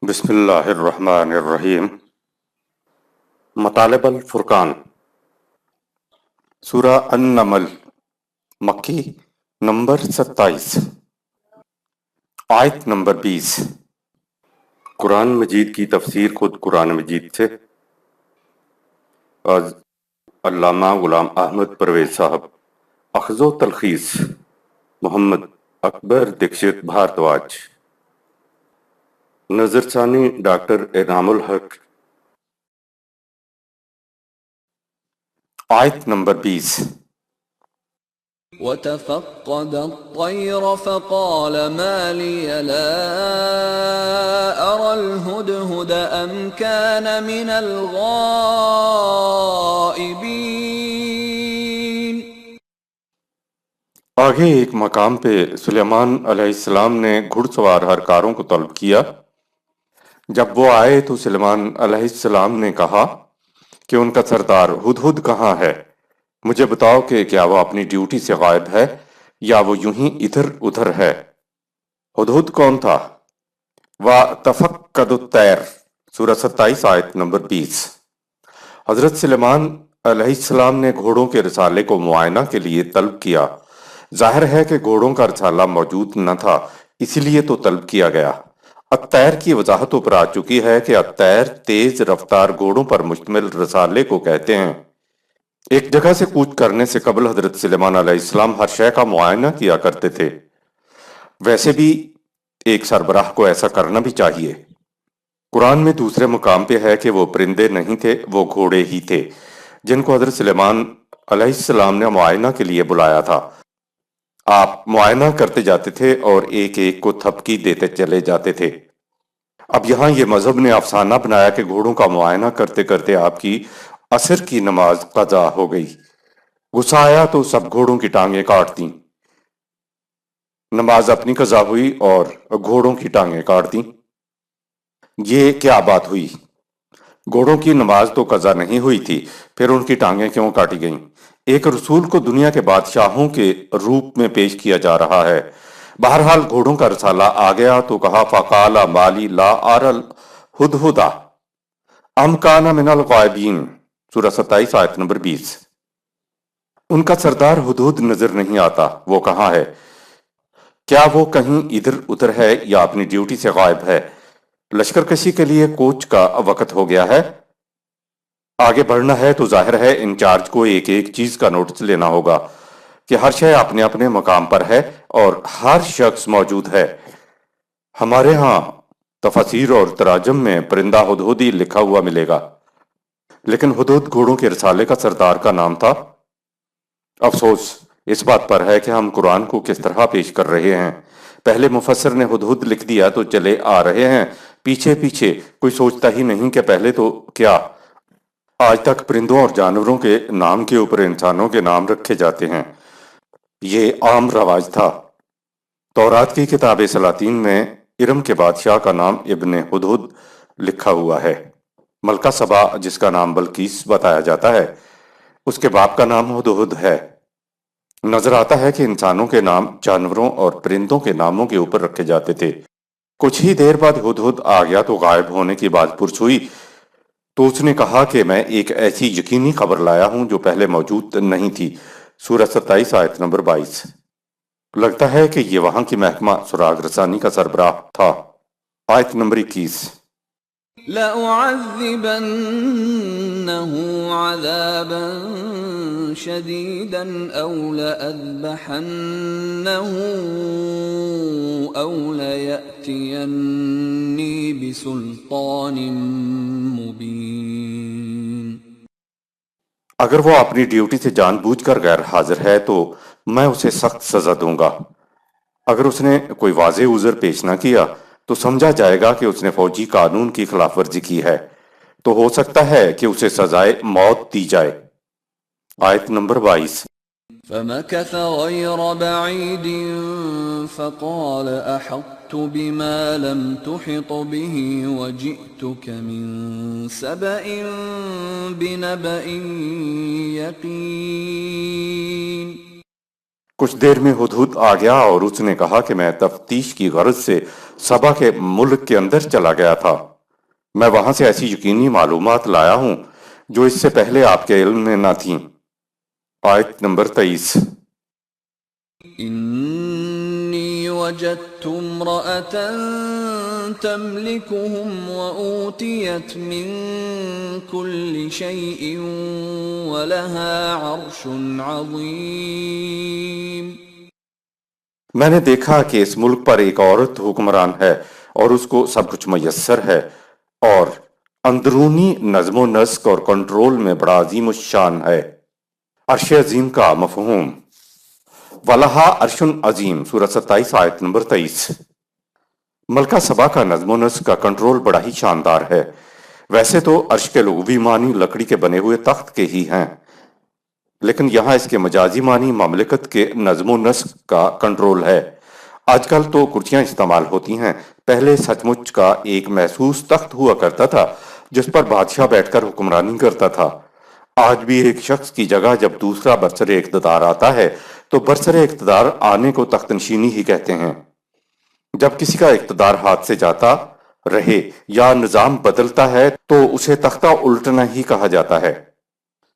بسم اللہ الرحمن الرحیم۔ مطالب الفرقان، سورہ النمل، مکی، نمبر 27، آیت نمبر 20۔ قرآن مجید کی تفسیر خود قرآن مجید سے از علامہ غلام احمد پرویز صاحب، اخذ و تلخیص محمد اکبر دکشت بھارتواج، نظر ثانی ڈاکٹر انعام الحق۔ آیت نمبر 20۔ وَتَفَقَّدَ الطَّيْرَ فَقَالَ مَا لِيَ لَا أَرَى الْهُدْهُدَ أَمْ كَانَ مِنَ الْغَائِبِينَ۔ آگے ایک مقام پہ سلیمان علیہ السلام نے گھڑ سوار ہرکاروں کو طلب کیا۔ جب وہ آئے تو سلیمان علیہ السلام نے کہا کہ ان کا سردار ہدہد کہاں ہے؟ مجھے بتاؤ کہ کیا وہ اپنی ڈیوٹی سے غائب ہے یا وہ یوں ہی ادھر ادھر ہے۔ ہدہد کون تھا؟ وَتَفَقَّدُ الطَّيْرَ، سورہ 27 آیت نمبر 20۔ حضرت سلیمان علیہ السلام نے گھوڑوں کے رسالے کو معائنہ کے لیے طلب کیا۔ ظاہر ہے کہ گھوڑوں کا رسالہ موجود نہ تھا، اسی لیے تو طلب کیا گیا۔ الطیر کی وضاحت اوپر آ چکی ہے کہ الطیر تیز رفتار گھوڑوں پر مشتمل رسالے کو کہتے ہیں۔ ایک جگہ سے کوچ کرنے سے قبل حضرت سلیمان علیہ السلام ہر شے کا معائنہ کیا کرتے تھے۔ ویسے بھی ایک سربراہ کو ایسا کرنا بھی چاہیے۔ قرآن میں دوسرے مقام پہ ہے کہ وہ پرندے نہیں تھے، وہ گھوڑے ہی تھے جن کو حضرت سلیمان علیہ السلام نے معائنہ کے لیے بلایا تھا۔ آپ معائنہ کرتے جاتے تھے اور ایک ایک کو تھپکی دیتے چلے جاتے تھے۔ اب یہاں یہ مذہب نے افسانہ بنایا کہ گھوڑوں کا معائنہ کرتے کرتے آپ کی عصر کی نماز قضا ہو گئی۔ غصہ آیا تو سب گھوڑوں کی ٹانگیں کاٹ دیں۔ نماز اپنی قضا ہوئی اور گھوڑوں کی ٹانگیں کاٹ دیں۔ یہ کیا بات ہوئی؟ گھوڑوں کی نماز تو قضا نہیں ہوئی تھی، پھر ان کی ٹانگیں کیوں کاٹی گئیں؟ ایک رسول کو دنیا کے بادشاہوں کے روپ میں پیش کیا جا رہا ہے۔ بہرحال گھوڑوں کا رسالہ آ گیا تو کہا فَقَالَ مَا لِي لَا أَرَى الْهُدْهُدَ أَمْ كَانَ مِنَ الْغَائِبِينَ، سورہ 27 آیت نمبر 20۔ ان کا سردار ہدہد نظر نہیں آتا، وہ کہاں ہے؟ کیا وہ کہیں ادھر ادھر ہے یا اپنی ڈیوٹی سے غائب ہے؟ لشکر کشی کے لیے کوچ کا وقت ہو گیا ہے۔ آگے بڑھنا ہے تو ظاہر ہے انچارج کو ایک ایک چیز کا نوٹس لینا ہوگا کہ ہر شے اپنے اپنے مقام پر ہے اور ہر شخص موجود ہے۔ ہمارے ہاں تفاسیر اور تراجم میں پرندہ ہدہد ہی لکھا ہوا ملے گا، لیکن ہدہد گھوڑوں کے رسالے کا سردار کا نام تھا۔ افسوس اس بات پر ہے کہ ہم قرآن کو کس طرح پیش کر رہے ہیں۔ پہلے مفسر نے ہدہد لکھ دیا تو چلے آ رہے ہیں، پیچھے پیچھے کوئی سوچتا ہی نہیں کہ پہلے تو کیا آج تک پرندوں اور جانوروں کے نام کے اوپر انسانوں کے نام رکھے جاتے ہیں۔ یہ عام رواج تھا۔ تورات کی کتاب سلاطین میں ارم کے بادشاہ کا نام ابن ہدہد لکھا ہوا ہے۔ ملکہ سبا جس کا نام بلقیس بتایا جاتا ہے، اس کے باپ کا نام ہدہد ہے۔ نظر آتا ہے کہ انسانوں کے نام جانوروں اور پرندوں کے ناموں کے اوپر رکھے جاتے تھے۔ کچھ ہی دیر بعد ہدہد آ گیا تو غائب ہونے کی بات پرس ہوئی تو اس نے کہا کہ میں ایک ایسی یقینی خبر لایا ہوں جو پہلے موجود نہیں تھی، سورہ 27 آیت نمبر 22۔ لگتا ہے کہ یہ وہاں کی محکمہ سراغ رسانی کا سربراہ تھا۔ آیت نمبر 21۔ لَأُعَذِّبَنَّهُ عَذَابًا شَدِيدًا أَوْ لَأَذْبَحَنَّهُ أَوْ لَيَأْتِيَنِّي بِسُلْطَانٍ مُبِينٍ۔ اگر وہ اپنی ڈیوٹی سے جان بوجھ کر غیر حاضر ہے تو میں اسے سخت سزا دوں گا۔ اگر اس نے کوئی واضح عذر پیش نہ کیا تو سمجھا جائے گا کہ اس نے فوجی قانون کی خلاف ورزی کی ہے، تو ہو سکتا ہے کہ اسے سزائے موت دی جائے۔ آیت نمبر 22۔ فَمَكَثَ غَيْرَ بَعِيدٍ فَقَالَ أَحَطتُ بِمَا لَمْ تُحِطْ بِهِ وَجِئْتُكَ مِنْ سَبَإٍ بِنَبَإٍ يَقِينٍ۔ کچھ دیر میں ہدہد آ گیا اور اس نے کہا کہ میں تفتیش کی غرض سے سبا کے ملک کے اندر چلا گیا تھا۔ میں وہاں سے ایسی یقینی معلومات لایا ہوں جو اس سے پہلے آپ کے علم میں نہ تھیں۔ آیت نمبر 23۔ إني وجدت امرأة تملكهم وأوتيت من كل شيء ولها عرش عظيم۔ میں نے دیکھا کہ اس ملک پر ایک عورت حکمران ہے اور اس کو سب کچھ میسر ہے، اور اندرونی نظم و نسق اور کنٹرول میں بڑا عظیم الشان ہے۔ عرش عظیم کا مفہوم۔ وَلَہَا عَرْشٌ عظیم، سورہ 27 آیت نمبر 23۔ ملکہ سبا کا نظم و نسق کا کنٹرول بڑا ہی شاندار ہے۔ ویسے تو عرش کے لغوی معنی لکڑی کے بنے ہوئے تخت کے ہی ہیں، لیکن یہاں اس کے مجازی معنی مملکت کے نظم و نسق کا کنٹرول ہے۔ آج کل تو کرسیاں استعمال ہوتی ہیں، پہلے سچ مچ کا ایک محسوس تخت ہوا کرتا تھا جس پر بادشاہ بیٹھ کر حکمرانی کرتا تھا۔ آج بھی ایک شخص کی جگہ جب دوسرا برسر اقتدار آتا ہے تو برسر اقتدار آنے کو تخت نشینی ہی کہتے ہیں۔ جب کسی کا اقتدار ہاتھ سے جاتا رہے یا نظام بدلتا ہے تو اسے تختہ الٹنا ہی کہا جاتا ہے۔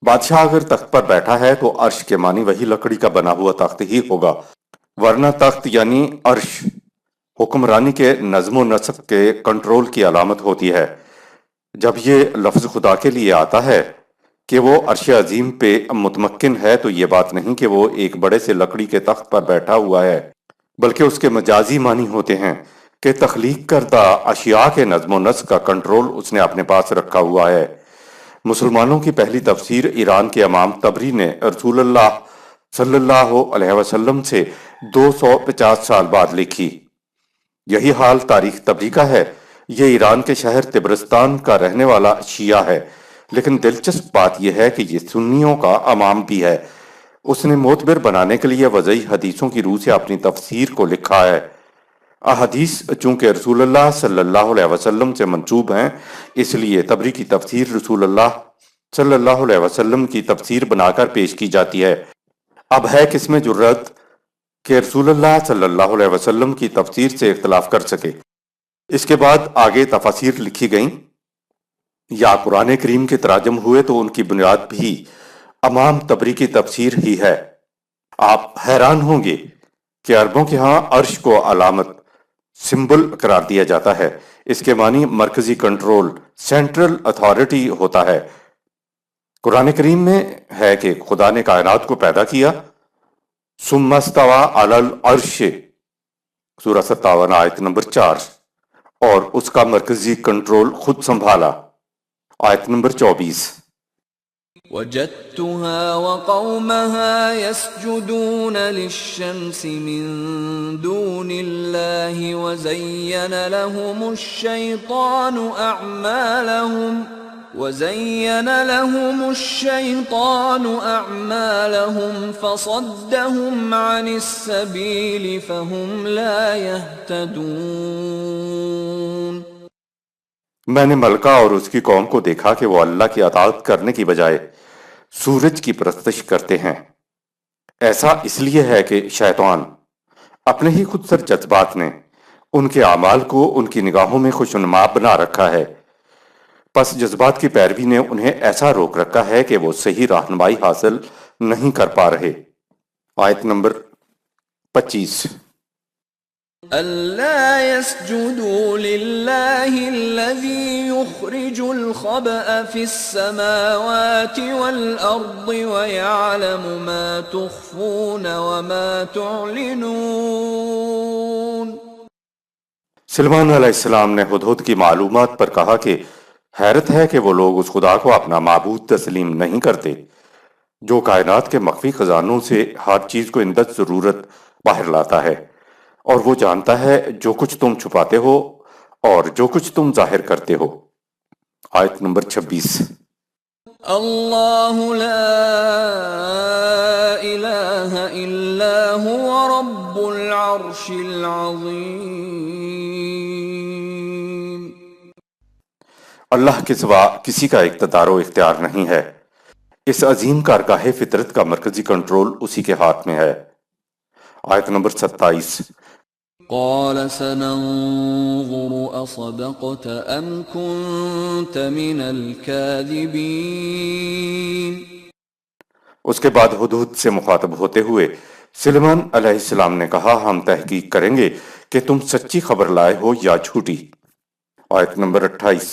بادشاہ اگر تخت پر بیٹھا ہے تو عرش کے معنی وہی لکڑی کا بنا ہوا تخت ہی ہوگا، ورنہ تخت یعنی عرش حکمرانی کے نظم و نسق کے کنٹرول کی علامت ہوتی ہے۔ جب یہ لفظ خدا کے لیے آتا ہے کہ وہ عرش عظیم پہ متمکن ہے تو یہ بات نہیں کہ وہ ایک بڑے سے لکڑی کے تخت پر بیٹھا ہوا ہے، بلکہ اس کے مجازی معنی ہوتے ہیں کہ تخلیق کردہ اشیاء کے نظم و نسق کا کنٹرول اس نے اپنے پاس رکھا ہوا ہے۔ مسلمانوں کی پہلی تفسیر ایران کے امام طبری نے رسول اللہ صلی اللہ علیہ وسلم سے 250 سال بعد لکھی۔ یہی حال تاریخ طبری کا ہے۔ یہ ایران کے شہر طبرستان کا رہنے والا شیعہ ہے، لیکن دلچسپ بات یہ ہے کہ یہ سنیوں کا امام بھی ہے۔ اس نے معتبر بنانے کے لیے وضعی حدیثوں کی روح سے اپنی تفسیر کو لکھا ہے۔ احادیث چونکہ رسول اللہ صلی اللہ علیہ وسلم سے منسوب ہیں، اس لیے طبری کی تفسیر رسول اللہ صلی اللہ علیہ وسلم کی تفسیر بنا کر پیش کی جاتی ہے۔ اب ہے کس میں جرأت کہ رسول اللہ صلی اللہ علیہ وسلم کی تفسیر سے اختلاف کر سکے۔ اس کے بعد آگے تفاسیر لکھی گئیں یا قرآن کریم کے تراجم ہوئے تو ان کی بنیاد بھی امام طبری کی تفسیر ہی ہے۔ آپ حیران ہوں گے کہ عربوں کے ہاں عرش کو علامت، سمبل قرار دیا جاتا ہے۔ اس کے معنی مرکزی کنٹرول، سینٹرل اتھارٹی ہوتا ہے۔ قرآن کریم میں ہے کہ خدا نے کائنات کو پیدا کیا، ثم استوى علی العرش، سورہ 57 آیت نمبر 4، اور اس کا مرکزی کنٹرول خود سنبھالا، آیت نمبر 24۔ وجدتها وقومها يسجدون للشمس من دون الله وزين لهم الشيطان أعمالهم فصدهم عن السبيل فهم لا يهتدون۔ میں نے ملکہ اور اس کی قوم کو دیکھا کہ وہ اللہ کی اطاعت کرنے کی بجائے سورج کی پرستش کرتے ہیں۔ ایسا اس لیے ہے کہ شیطان اپنے ہی خود سر جذبات نے ان کے اعمال کو ان کی نگاہوں میں خوشنما بنا رکھا ہے، پس جذبات کی پیروی نے انہیں ایسا روک رکھا ہے کہ وہ صحیح رہنمائی حاصل نہیں کر پا رہے۔ آیت نمبر 25۔ أَلَّا يَسْجُدُوا لِلَّهِ الَّذِي يُخْرِجُ الْخَبْءَ فِي السَّمَاوَاتِ وَالْأَرْضِ وَيَعْلَمُ مَا تُخْفُونَ وَمَا تُعْلِنُونَ۔ سلیمان علیہ السلام نے ہدہد کی معلومات پر کہا کہ حیرت ہے کہ وہ لوگ اس خدا کو اپنا معبود تسلیم نہیں کرتے جو کائنات کے مخفی خزانوں سے ہر چیز کو اندر ضرورت باہر لاتا ہے، اور وہ جانتا ہے جو کچھ تم چھپاتے ہو اور جو کچھ تم ظاہر کرتے ہو۔ آیت نمبر 26۔ اللہ لا الہ الا هو رب العرش العظیم۔ اللہ کے سوا کسی کا اقتدار و اختیار نہیں ہے۔ اس عظیم کارگاہ فطرت کا مرکزی کنٹرول اسی کے ہاتھ میں ہے۔ آیت نمبر 27۔ قال سننظر أصدقت أم كنت من الكاذبين اس کے بعد ہدہد سے مخاطب ہوتے ہوئے سلیمان علیہ السلام نے کہا ہم تحقیق کریں گے کہ تم سچی خبر لائے ہو یا جھوٹی۔ آیت نمبر 28۔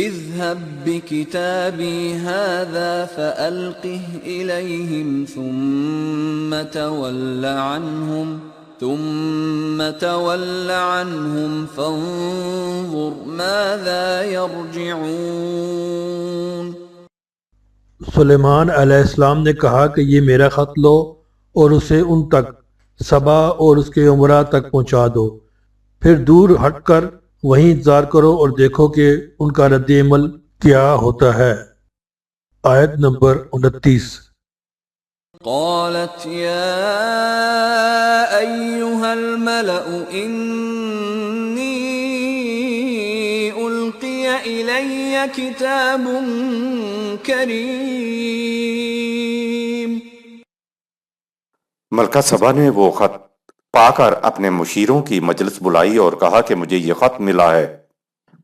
اذهب بكتابي هذا فألقه إليهم ثم تول عنهم فانظر ماذا يرجعون۔ سلیمان علیہ السلام نے کہا کہ یہ میرا خط لو اور اسے ان تک، سبا اور اس کے عمرہ تک پہنچا دو، پھر دور ہٹ کر وہیں انتظار کرو اور دیکھو کہ ان کا رد عمل کیا ہوتا ہے۔ آیت نمبر 29۔ قالت يا أيها الملأ إني ألقي إلي كتاب كريم۔ ملکہ سبا نے وہ خط پا کر اپنے مشیروں کی مجلس بلائی اور کہا کہ مجھے یہ خط ملا ہے۔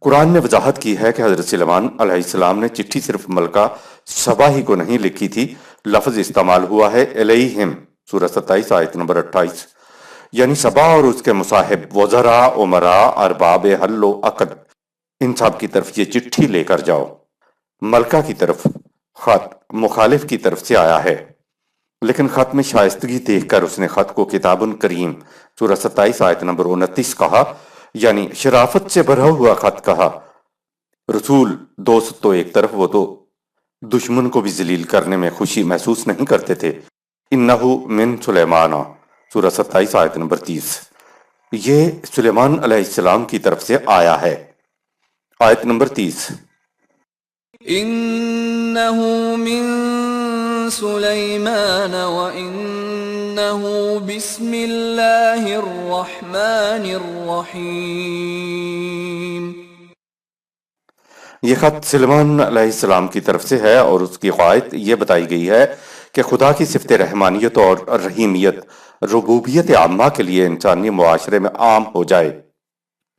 قرآن نے وضاحت کی ہے کہ حضرت سلیمان علیہ السلام نے چٹھی صرف ملکہ سبا ہی کو نہیں لکھی تھی، لفظ استعمال ہوا ہے الیہم، سورہ 27 آیت نمبر 28، یعنی سبا اور اس کے مصاحب وزراء، عمراء، ارباب حل و عقد، ان سب کی طرف یہ چٹھی لے کر جاؤ۔ ملکہ کی طرف خط مخالف کی طرف سے آیا ہے، لیکن خط میں شائستگی دیکھ کر اس نے خط کو کتاب کریم، سورہ 27 آیت نمبر 29 کہا، یعنی شرافت سے بھرا ہوا خط کہا۔ رسول دوست تو ایک طرف، وہ تو دشمن کو بھی ذلیل کرنے میں خوشی محسوس نہیں کرتے تھے۔ انہو من سلیمان، سورہ 27 آیت نمبر 30، یہ سلیمان علیہ السلام کی طرف سے آیا ہے۔ آیت نمبر 30۔ انہو من سلیمان وانہو بسم اللہ الرحمن الرحیم۔ یہ خط سلیمان علیہ السلام کی طرف سے ہے اور اس کی قواعد یہ بتائی گئی ہے کہ خدا کی صفت رحمانیت اور رحیمیت ربوبیت عامہ کے لیے انسانی معاشرے میں عام ہو جائے۔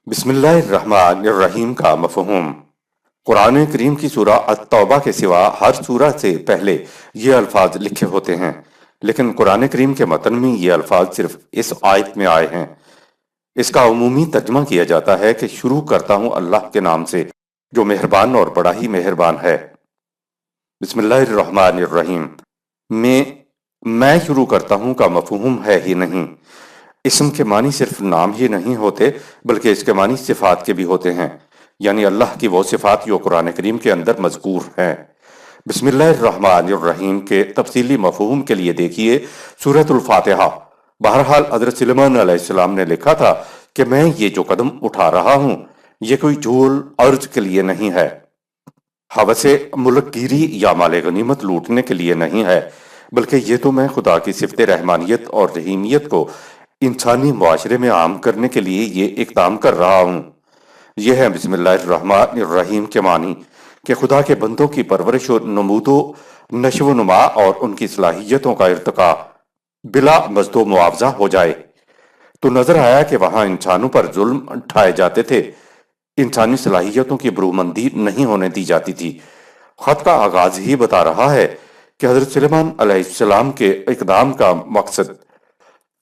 بسم اللہ الرحمن الرحیم کا مفہوم قرآن کریم کی سورہ التوبہ کے سوا ہر سورہ سے پہلے یہ الفاظ لکھے ہوتے ہیں، لیکن قرآن کریم کے متن میں یہ الفاظ صرف اس آیت میں آئے ہیں۔ اس کا عمومی ترجمہ کیا جاتا ہے کہ شروع کرتا ہوں اللہ کے نام سے جو مہربان اور بڑا ہی مہربان ہے۔ بسم اللہ الرحمن الرحیم میں شروع کرتا ہوں کا مفہوم ہے ہی نہیں۔ اسم کے معنی صرف نام ہی نہیں ہوتے بلکہ اس کے معنی صفات کے بھی ہوتے ہیں، یعنی اللہ کی وہ صفات جو قرآن کریم کے اندر مذکور ہیں۔ بسم اللہ الرحمن الرحیم کے تفصیلی مفہوم کے لیے دیکھیے سورۃ الفاتحہ۔ بہرحال حضرت سلیمان علیہ السلام نے لکھا تھا کہ میں یہ جو قدم اٹھا رہا ہوں یہ کوئی جھول عرض کے لیے نہیں ہے، ہوس ملک گیری یا مال غنیمت لوٹنے کے لیے نہیں ہے، بلکہ یہ تو میں خدا کی صفت رحمانیت اور رحیمیت کو انسانی معاشرے میں عام کرنے کے لیے یہ اقدام کر رہا ہوں۔ یہ ہے بسم اللہ الرحمن الرحیم کے معنی کہ خدا کے بندوں کی پرورش و نمود و نشو و نما اور ان کی صلاحیتوں کا ارتقاء بلا مزد و معاوضہ ہو جائے۔ تو نظر آیا کہ وہاں انسانوں پر ظلم ڈھائے جاتے تھے، انسانی صلاحیتوں کی برومندی نہیں ہونے دی جاتی تھی۔ خط کا آغاز ہی بتا رہا ہے کہ حضرت سلیمان علیہ السلام کے اقدام کا مقصد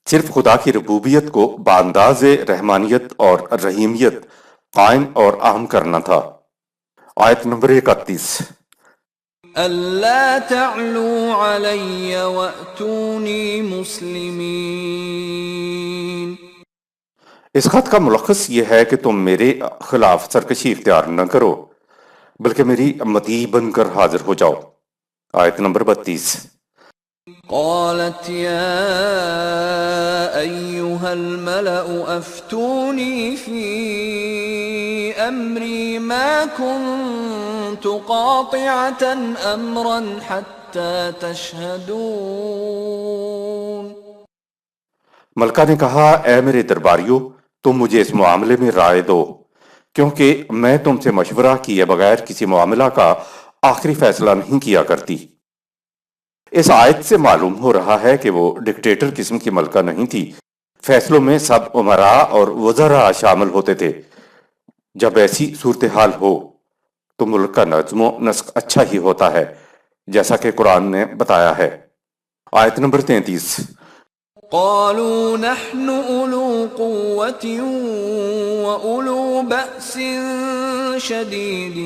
صرف خدا کی ربوبیت کو بانداز رحمانیت اور رحیمیت قائم اور عام کرنا تھا۔ آیت نمبر 31۔ أَلَّا تَعْلُوا عَلَيَّ وَأْتُونِي مُسْلِمِينَ۔ اس خط کا ملخص یہ ہے کہ تم میرے خلاف سرکشی اختیار نہ کرو بلکہ میری مطیع بن کر حاضر ہو جاؤ۔ آیت نمبر 32۔ قالت يا أيها الملأ أفتوني في أمري ما كنت قاطعة أمرا حتى تشهدون۔ ملکہ نے کہا اے میرے درباریوں تم مجھے اس معاملے میں رائے دو کیونکہ میں تم سے مشورہ کیے بغیر کسی معاملہ کا آخری فیصلہ نہیں کیا کرتی۔ اس آیت سے معلوم ہو رہا ہے کہ وہ ڈکٹیٹر قسم کی ملکہ نہیں تھی۔ فیصلوں میں سب امراء اور وزراء شامل ہوتے تھے۔ جب ایسی صورتحال ہو تو ملک کا نظم و نسق اچھا ہی ہوتا ہے، جیسا کہ قرآن نے بتایا ہے۔ آیت نمبر 33۔ قالوا نحن أولو قوة وأولو بأس شديد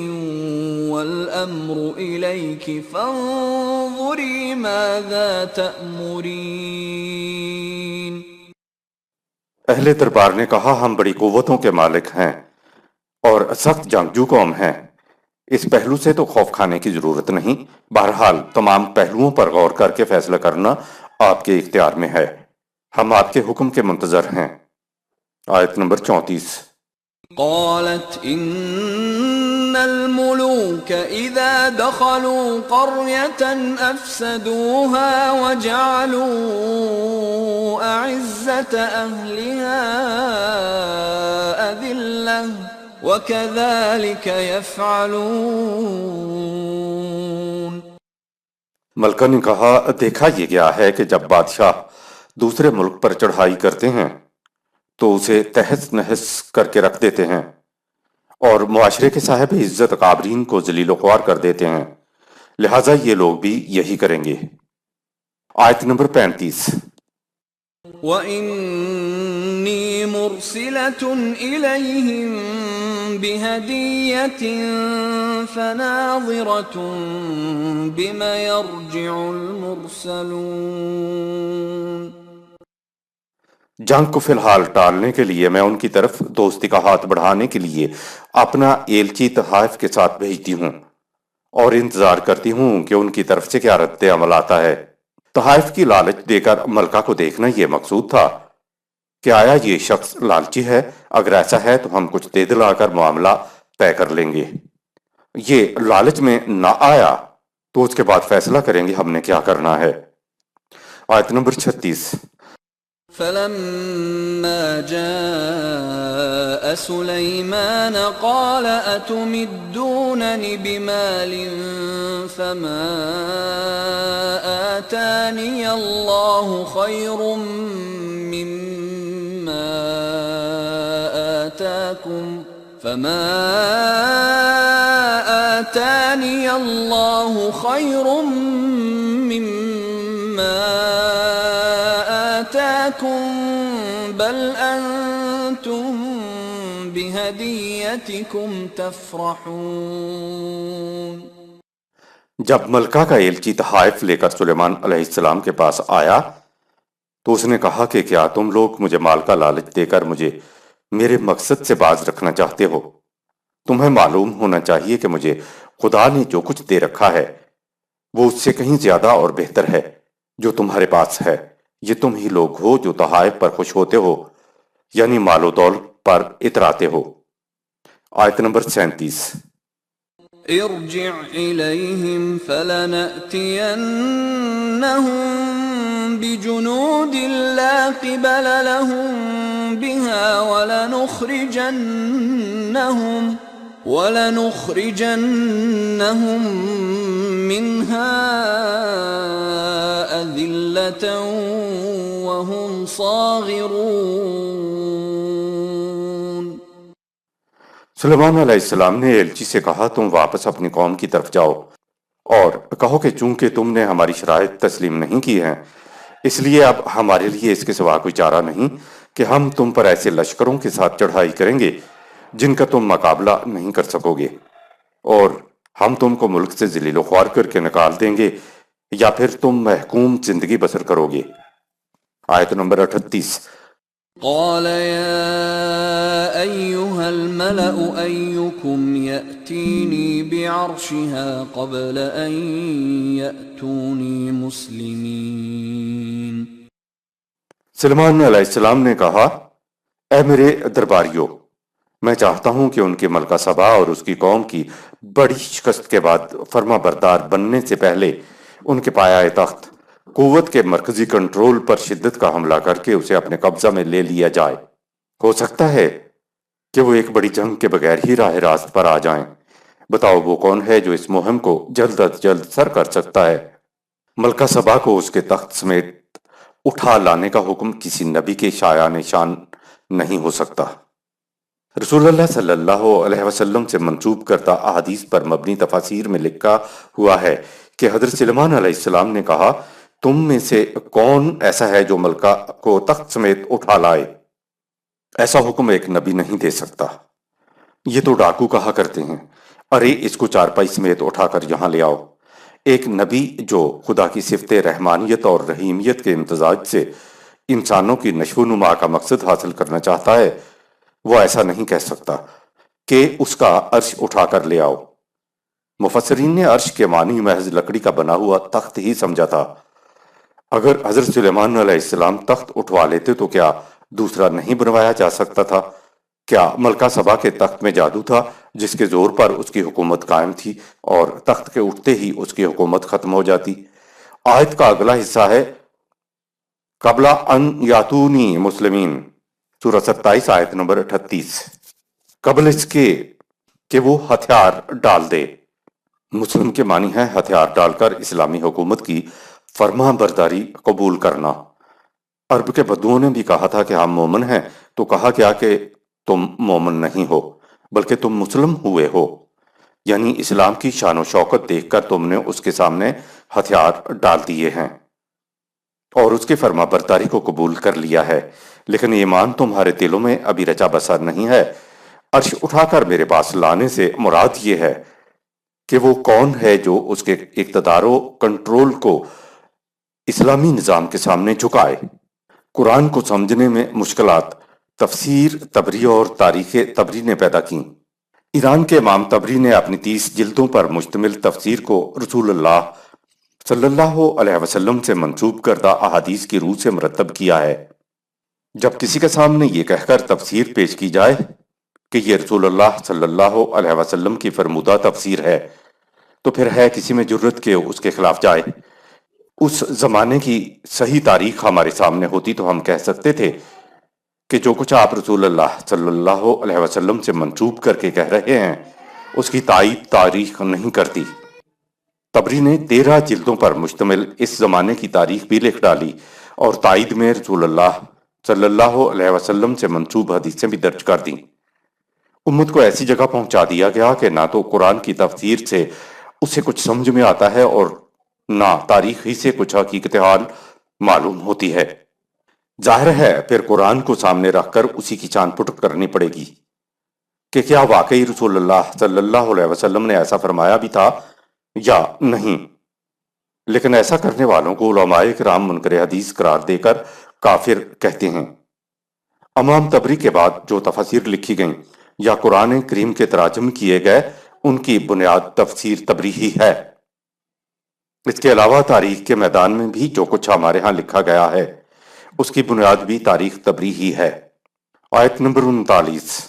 والأمر إليك فانظري ماذا تأمرين۔ اہل دربار نے کہا ہم بڑی قوتوں کے مالک ہیں اور سخت جنگجو قوم ہیں، اس پہلو سے تو خوف کھانے کی ضرورت نہیں، بہرحال تمام پہلوؤں پر غور کر کے فیصلہ کرنا آپ کے اختیار میں ہے، ہم آپ کے حکم کے منتظر ہیں۔ آیت نمبر 34۔ قالت إن الملوك إذا دخلوا قرية أفسدوها وجعلوا أعزة أهلها أذلة وكذلك يفعلون۔ ملکہ نے کہا دیکھا یہ گیا ہے کہ جب بادشاہ دوسرے ملک پر چڑھائی کرتے ہیں تو اسے تہس نہس کر کے رکھ دیتے ہیں اور معاشرے کے صاحب عزت اکابرین کو ذلیل و خوار کر دیتے ہیں، لہٰذا یہ لوگ بھی یہی کریں گے۔ آیت نمبر 35۔ وَإِنِّي مُرْسِلَةٌ إِلَيْهِمْ بِهَدِيَّةٍ فَنَاظِرَةٌ بِمَ يَرْجِعُ الْمُرْسَلُونَ۔ جنگ کو فی الحال ٹالنے کے لیے میں ان کی طرف دوستی کا ہاتھ بڑھانے کے لیے اپنا ایلچی تحائف کے ساتھ بھیجتی ہوں اور انتظار کرتی ہوں کہ ان کی طرف سے کیا رد عمل آتا ہے۔ تحائف کی لالچ دے کر ملکہ کو دیکھنا یہ مقصود تھا کہ آیا یہ شخص لالچی ہے، اگر ایسا ہے تو ہم کچھ دے دلا کر معاملہ طے کر لیں گے، یہ لالچ میں نہ آیا تو اس کے بعد فیصلہ کریں گے ہم نے کیا کرنا ہے۔ آیت نمبر 36۔ فَلَمَّا جَاءَ سُلَيْمَانَ قَالَ أَتُمِدُّونَنِ بِمَالٍ فَمَا آتَانِيَ اللَّهُ خَيْرٌ مِّمَّا آتَاكُمْ بل انتم بہدیتکم تفرحون۔ جب ملکہ کا ایلچی تحائف لے کر سلیمان علیہ السلام کے پاس آیا تو اس نے کہا کہ کیا تم لوگ مجھے مال کا لالچ دے کر مجھے میرے مقصد سے باز رکھنا چاہتے ہو؟ تمہیں معلوم ہونا چاہیے کہ مجھے خدا نے جو کچھ دے رکھا ہے وہ اس سے کہیں زیادہ اور بہتر ہے جو تمہارے پاس ہے۔ یہ تم ہی لوگ ہو جو تحائف پر خوش ہوتے ہو، یعنی مال و دولت پر اتراتے ہو۔ آیت نمبر 37۔ ارجع الیہم فلنأتینہم بجنود لا قبل لهم بها ولنخرجنهم منها أذلة وهم صاغرون۔ سلیمان علیہ السلام نے ایلچی سے کہا تم واپس اپنی قوم کی طرف جاؤ اور کہو کہ چونکہ تم نے ہماری شرائط تسلیم نہیں کی ہیں اس لیے اب ہمارے لیے اس کے سوا کوئی چارہ نہیں کہ ہم تم پر ایسے لشکروں کے ساتھ چڑھائی کریں گے جن کا تم مقابلہ نہیں کر سکو گے، اور ہم تم کو ملک سے ذلیل و خوار کر کے نکال دیں گے یا پھر تم محکوم زندگی بسر کرو گے۔ آیت نمبر 38۔ قال يا أيها الملأ أيكم يأتيني بعرشها قبل أن يأتوني مسلمين۔ سلیمان علیہ السلام نے کہا اے میرے درباریوں، میں چاہتا ہوں کہ ان کی ملکہ سبا اور اس کی قوم کی بڑی شکست کے بعد فرما بردار بننے سے پہلے ان کے پایہ تخت قوت کے مرکزی کنٹرول پر شدت کا حملہ کر کے اسے اپنے قبضہ میں لے لیا جائے۔ ہو سکتا ہے کہ وہ ایک بڑی جنگ کے بغیر ہی راہ راست پر آ جائیں۔ بتاؤ وہ کون ہے جو اس مہم کو جلد از جلد سر کر سکتا ہے؟ ملکہ سبا کو اس کے تخت سمیت اٹھا لانے کا حکم کسی نبی کے شایع نشان نہیں ہو سکتا۔ رسول اللہ صلی اللہ علیہ وسلم سے منسوب کردہ احادیث پر مبنی تفاسیر میں لکھا ہوا ہے کہ حضرت سلیمان علیہ السلام نے کہا، تم میں سے کون ایسا ہے جو ملکہ کو تخت سمیت اٹھا لائے؟ ایسا حکم ایک نبی نہیں دے سکتا۔ یہ تو ڈاکو کہا کرتے ہیں، ارے اس کو چارپائی سمیت اٹھا کر یہاں لے آؤ۔ ایک نبی جو خدا کی صفت رحمانیت اور رحیمیت کے امتزاج سے انسانوں کی نشو و نما کا مقصد حاصل کرنا چاہتا ہے، وہ ایسا نہیں کہہ سکتا کہ اس کا عرش اٹھا کر لے آؤ۔ مفسرین نے عرش کے معنی محض لکڑی کا بنا ہوا تخت ہی سمجھا تھا۔ اگر حضرت سلیمان علیہ السلام تخت اٹھوا لیتے تو کیا دوسرا نہیں بنوایا جا سکتا تھا؟ کیا ملکہ سبا کے تخت میں جادو تھا جس کے زور پر اس کی حکومت قائم تھی اور تخت کے اٹھتے ہی اس کی حکومت ختم ہو جاتی؟ آیت کا اگلا حصہ ہے قبل ان یاتونی مسلمین، سورہ 27 آیت نمبر 38۔ قبل اس کے کہ وہ ہتھیار ڈال دے۔ مسلم کے معنی ہے ہتھیار ڈال کر اسلامی حکومت کی فرما برداری قبول کرنا۔ عرب کے بدوؤں نے بھی کہا تھا کہ ہم مومن ہیں، تو کہا گیا کہ تم مومن نہیں ہو بلکہ تم مسلم ہوئے ہو، یعنی اسلام کی شان و شوکت دیکھ کر تم نے اس کے سامنے ہتھیار ڈال دیے ہیں اور اس کی فرما برداری کو قبول کر لیا ہے، لیکن ایمان تمہارے دلوں میں ابھی رچا بسا نہیں ہے۔ عرش اٹھا کر میرے پاس لانے سے مراد یہ ہے کہ وہ کون ہے جو اس کے اقتدار و کنٹرول کو اسلامی نظام کے سامنے جھکائے۔ قرآن کو سمجھنے میں مشکلات تفسیر طبری اور تاریخ طبری نے پیدا کی۔ ایران کے امام طبری نے اپنی 30 جلدوں پر مشتمل تفسیر کو رسول اللہ صلی اللہ علیہ وسلم سے منسوب کردہ احادیث کی روح سے مرتب کیا ہے۔ جب کسی کے سامنے یہ کہہ کر تفسیر پیش کی جائے کہ یہ رسول اللہ صلی اللہ علیہ وسلم کی فرمودہ تفسیر ہے، تو پھر ہے کسی میں جرت کہ اس کے خلاف جائے۔ اس زمانے کی صحیح تاریخ ہمارے سامنے ہوتی تو ہم کہہ سکتے تھے کہ جو کچھ آپ رسول اللہ صلی اللہ علیہ وسلم سے منسوب کر کے کہہ رہے ہیں اس کی تائید تاریخ نہیں کرتی۔ طبری نے 13 جلدوں پر مشتمل اس زمانے کی تاریخ بھی لکھ ڈالی اور تائید میں رسول اللہ صلی اللہ علیہ وسلم سے منسوب حدیثیں بھی درج کر دیں۔ امت کو ایسی جگہ پہنچا دیا گیا کہ نہ تو قرآن کی تفسیر سے اسے کچھ سمجھ میں آتا ہے اور نہ تاریخ ہی سے کچھ حقیقت حال معلوم ہوتی ہے۔ ظاہر ہے پھر قرآن کو سامنے رکھ کر اسی کی چان پٹ کرنی پڑے گی کہ کیا واقعی رسول اللہ صلی اللہ علیہ وسلم نے ایسا فرمایا بھی تھا یا نہیں۔ لیکن ایسا کرنے والوں کو علماء کرام منکر حدیث قرار دے کر کافر کہتے ہیں۔ امام طبری کے بعد جو تفاسیر لکھی گئیں یا قرآن کریم کے تراجم کیے گئے ان کی بنیاد تفسیر طبری ہی ہے۔ اس کے علاوہ تاریخ کے میدان میں بھی جو کچھ ہمارے ہاں لکھا گیا ہے اس کی بنیاد بھی تاریخ طبری ہی ہے۔ آیت نمبر 39۔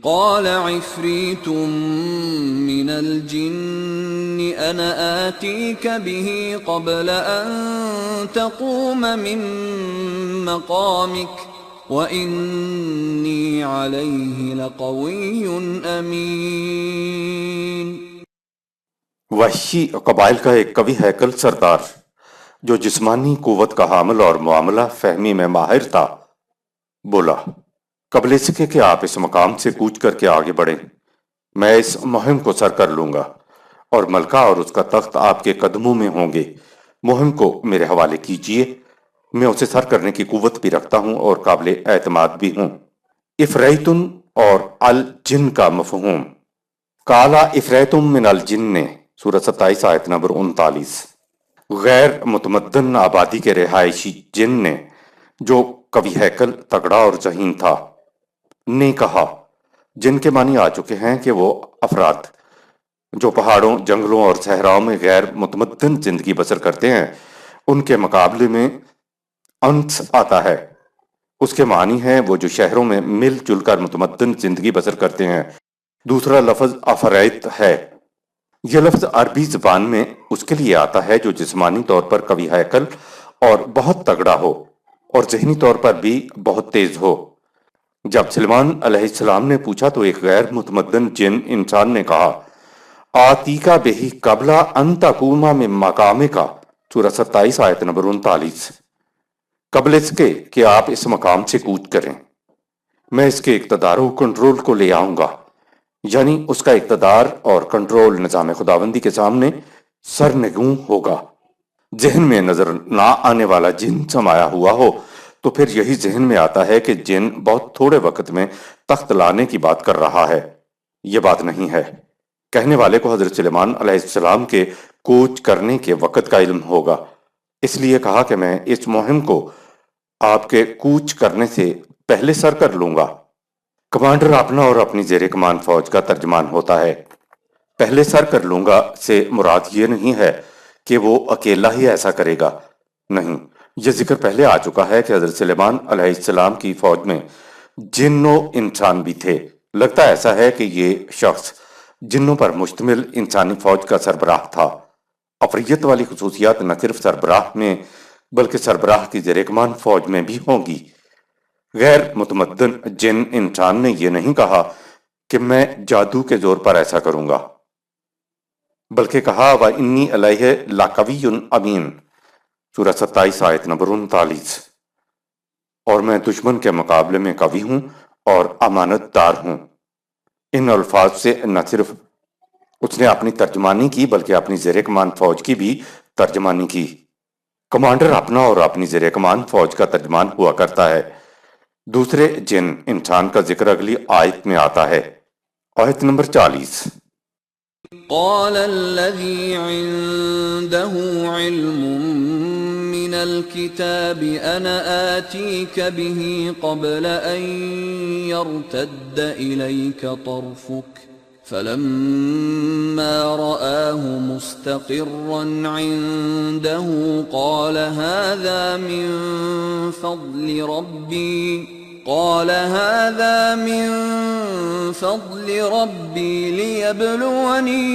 قال عفریت من الجن انا آتیک به قبل ان تقوم من مقامک وإنی علیہ لقوی امین۔ وحشی قبائل کا ایک قوی ہیکل سردار جو جسمانی قوت کا حامل اور معاملہ فہمی میں ماہر تھا بولا، قبل اس کے کہ آپ اس مقام سے کوچ کر کے آگے بڑھیں میں اس مہم کو سر کر لوں گا اور ملکہ اور اس کا تخت آپ کے قدموں میں ہوں گے۔ مہم کو میرے حوالے کیجئے، میں اسے سر کرنے کی قوت بھی رکھتا ہوں اور قابل اعتماد بھی ہوں۔ افریتن اور الجن کا مفہوم۔ کالا افریتم من الجن، سورہ 27 آیت نمبر 39۔ غیر متمدن آبادی کے رہائشی جن نے جو قوی ہیکل تگڑا اور ذہین تھا نے کہا، جن کے معنی آ چکے ہیں کہ وہ افراد جو پہاڑوں، جنگلوں اور صحراؤں میں غیر متمدن زندگی بسر کرتے ہیں ان کے مقابلے میں انس آتا ہے۔ اس کے معنی ہے وہ جو شہروں میں مل جل کر متمدن زندگی بسر کرتے ہیں۔ دوسرا لفظ افریت ہے۔ یہ لفظ عربی زبان میں اس کے لیے آتا ہے جو جسمانی طور پر قوی ہیکل اور بہت تگڑا ہو اور ذہنی طور پر بھی بہت تیز ہو۔ جب سلیمان علیہ السلام نے پوچھا تو ایک غیر متمدن جن انسان نے کہا، آتی کا بہی قبلہ ان تقوم من مقامکا، سورہ 27 آیت نمبر 39۔ قبل اس کے کہ آپ اس مقام سے کوچ کریں میں اس کے اقتدار و کنٹرول کو لے آؤں گا، یعنی اس کا اقتدار اور کنٹرول نظام خداوندی کے سامنے سرنگوں ہوگا۔ ذہن میں نظر نہ آنے والا جن سمایا ہوا ہو تو پھر یہی ذہن میں آتا ہے کہ جن بہت تھوڑے وقت میں تخت لانے کی بات کر رہا ہے۔ یہ بات نہیں ہے۔ کہنے والے کو حضرت سلیمان علیہ السلام کے کوچ کرنے کے وقت کا علم ہوگا، اس لیے کہا کہ میں اس مہم کو آپ کے کوچ کرنے سے پہلے سر کر لوں گا۔ کمانڈر اپنا اور اپنی زیر کمان فوج کا ترجمان ہوتا ہے۔ پہلے سر کر لوں گا سے مراد یہ نہیں ہے کہ وہ اکیلا ہی ایسا کرے گا، نہیں، یہ ذکر پہلے آ چکا ہے کہ حضرت سلیمان علیہ السلام کی فوج میں جن و انسان بھی تھے۔ لگتا ایسا ہے کہ یہ شخص جنوں پر مشتمل انسانی فوج کا سربراہ تھا۔ افریت والی خصوصیات نہ صرف سربراہ میں بلکہ سربراہ کی زیر کمان فوج میں بھی ہوں گی۔ غیر متمدن جن انسان نے یہ نہیں کہا کہ میں جادو کے زور پر ایسا کروں گا، بلکہ کہا وَإِنِّي عَلَيْهِ لَقَوِيٌّ أَمِينٌ سورہ 27 آیت نمبر 39۔ اور میں دشمن کے مقابلے میں قوی ہوں اور امانت دار ہوں۔ ان الفاظ سے نہ صرف اس نے اپنی ترجمانی کی بلکہ اپنی زیر کمان فوج کی بھی ترجمانی کی۔ کمانڈر اپنا اور اپنی زیر کمان فوج کا ترجمان ہوا کرتا ہے۔ دوسرے جن انسان کا ذکر اگلی آیت میں آتا ہے، آیت نمبر 40۔ قال الذي عنده علم من الكتاب أنا آتيك به قبل أن يرتد إليك طرفك فلما رآه مستقرا عنده قال هذا من فضل ربي ليبلوني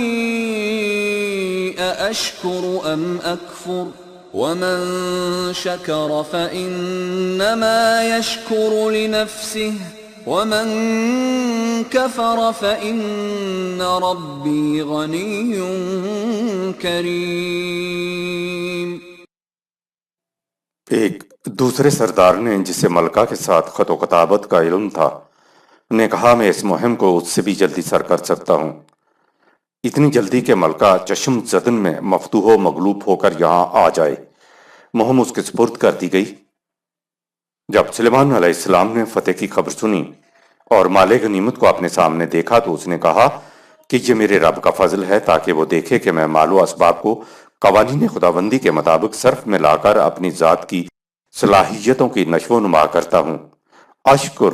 أأشكر أم أكفر ومن شكر فإنما يشكر لنفسه ومن كفر فإن ربي غني كريم۔ ایک دوسرے سردار نے جسے ملکہ کے ساتھ خط و کتابت کا علم تھا نے کہا میں اس مہم کو اس سے بھی جلدی سر کر سکتا ہوں، اتنی جلدی کہ ملکہ چشم زدن میں مفتوح و مغلوب ہو کر یہاں آ جائے۔ مہم اس کے سپرد کر دی گئی۔ جب سلیمان علیہ السلام نے فتح کی خبر سنی اور مال غنیمت کو اپنے سامنے دیکھا تو اس نے کہا کہ یہ میرے رب کا فضل ہے تاکہ وہ دیکھے کہ میں مال و اسباب کو قوانین خداوندی کے مطابق صرف میں لا کر اپنی ذات کی صلاحیتوں کی نشو و نما کرتا ہوں۔ اشکر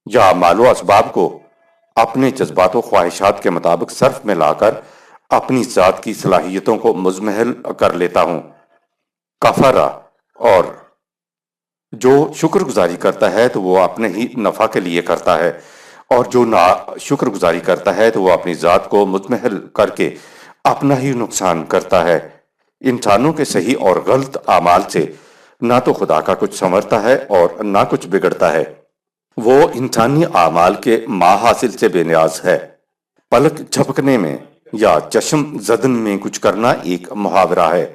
یا مال و اسباب کو اپنے جذبات و خواہشات کے مطابق صرف میں لا کر اپنی ذات کی صلاحیتوں کو مزمحل کر لیتا ہوں۔ کفرا، اور جو شکر گزاری کرتا ہے تو وہ اپنے ہی نفع کے لیے کرتا ہے، اور جو نا شکر گزاری کرتا ہے تو وہ اپنی ذات کو مزمحل کر کے اپنا ہی نقصان کرتا ہے۔ انسانوں کے صحیح اور غلط اعمال سے نہ تو خدا کا کچھ سنورتا ہے اور نہ کچھ بگڑتا ہے۔ وہ انسانی اعمال کے ما حاصل سے بے نیاز ہے۔ پلک جھپکنے میں یا چشم زدن میں کچھ کرنا ایک محاورہ ہے۔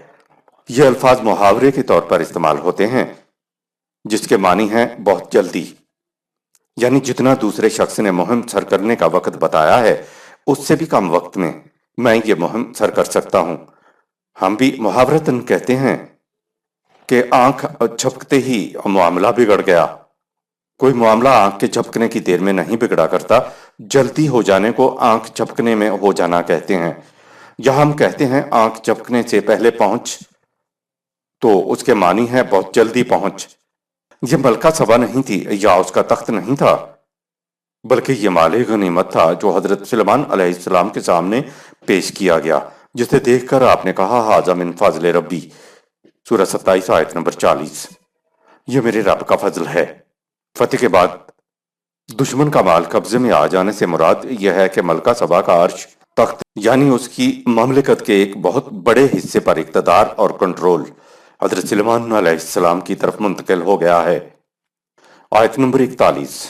یہ الفاظ محاورے کے طور پر استعمال ہوتے ہیں جس کے معنی ہیں بہت جلدی، یعنی جتنا دوسرے شخص نے مہم سر کرنے کا وقت بتایا ہے اس سے بھی کم وقت میں یہ مہم سر کر سکتا ہوں۔ ہم بھی محاورتاً کہتے ہیں کہ آنکھ جھپکتے ہی معاملہ بگڑ گیا۔ کوئی معاملہ آنکھ کے جھپکنے کی دیر میں نہیں بگڑا کرتا، جلدی ہو جانے کو آنکھ جھپکنے میں ہو جانا کہتے ہیں۔ یا ہم کہتے ہیں آنکھ جھپکنے سے پہلے پہنچ، تو اس کے معنی ہے بہت جلدی پہنچ۔ یہ ملکہ سبا نہیں تھی یا اس کا تخت نہیں تھا، بلکہ یہ مال غنیمت تھا جو حضرت سلیمان علیہ السلام کے سامنے پیش کیا گیا، جسے دیکھ کر آپ نے کہا ھذا من فضل ربی سورہ 27 آیت نمبر 40۔ یہ میرے رب کا فضل ہے۔ فتح کے بعد دشمن کا مال قبضے میں آ جانے سے مراد یہ ہے کہ ملکہ سبا کا عرش تخت یعنی اس کی مملکت کے ایک بہت بڑے حصے پر اقتدار اور کنٹرول حضرت سلیمان علیہ السلام کی طرف منتقل ہو گیا ہے۔ آیت نمبر 41۔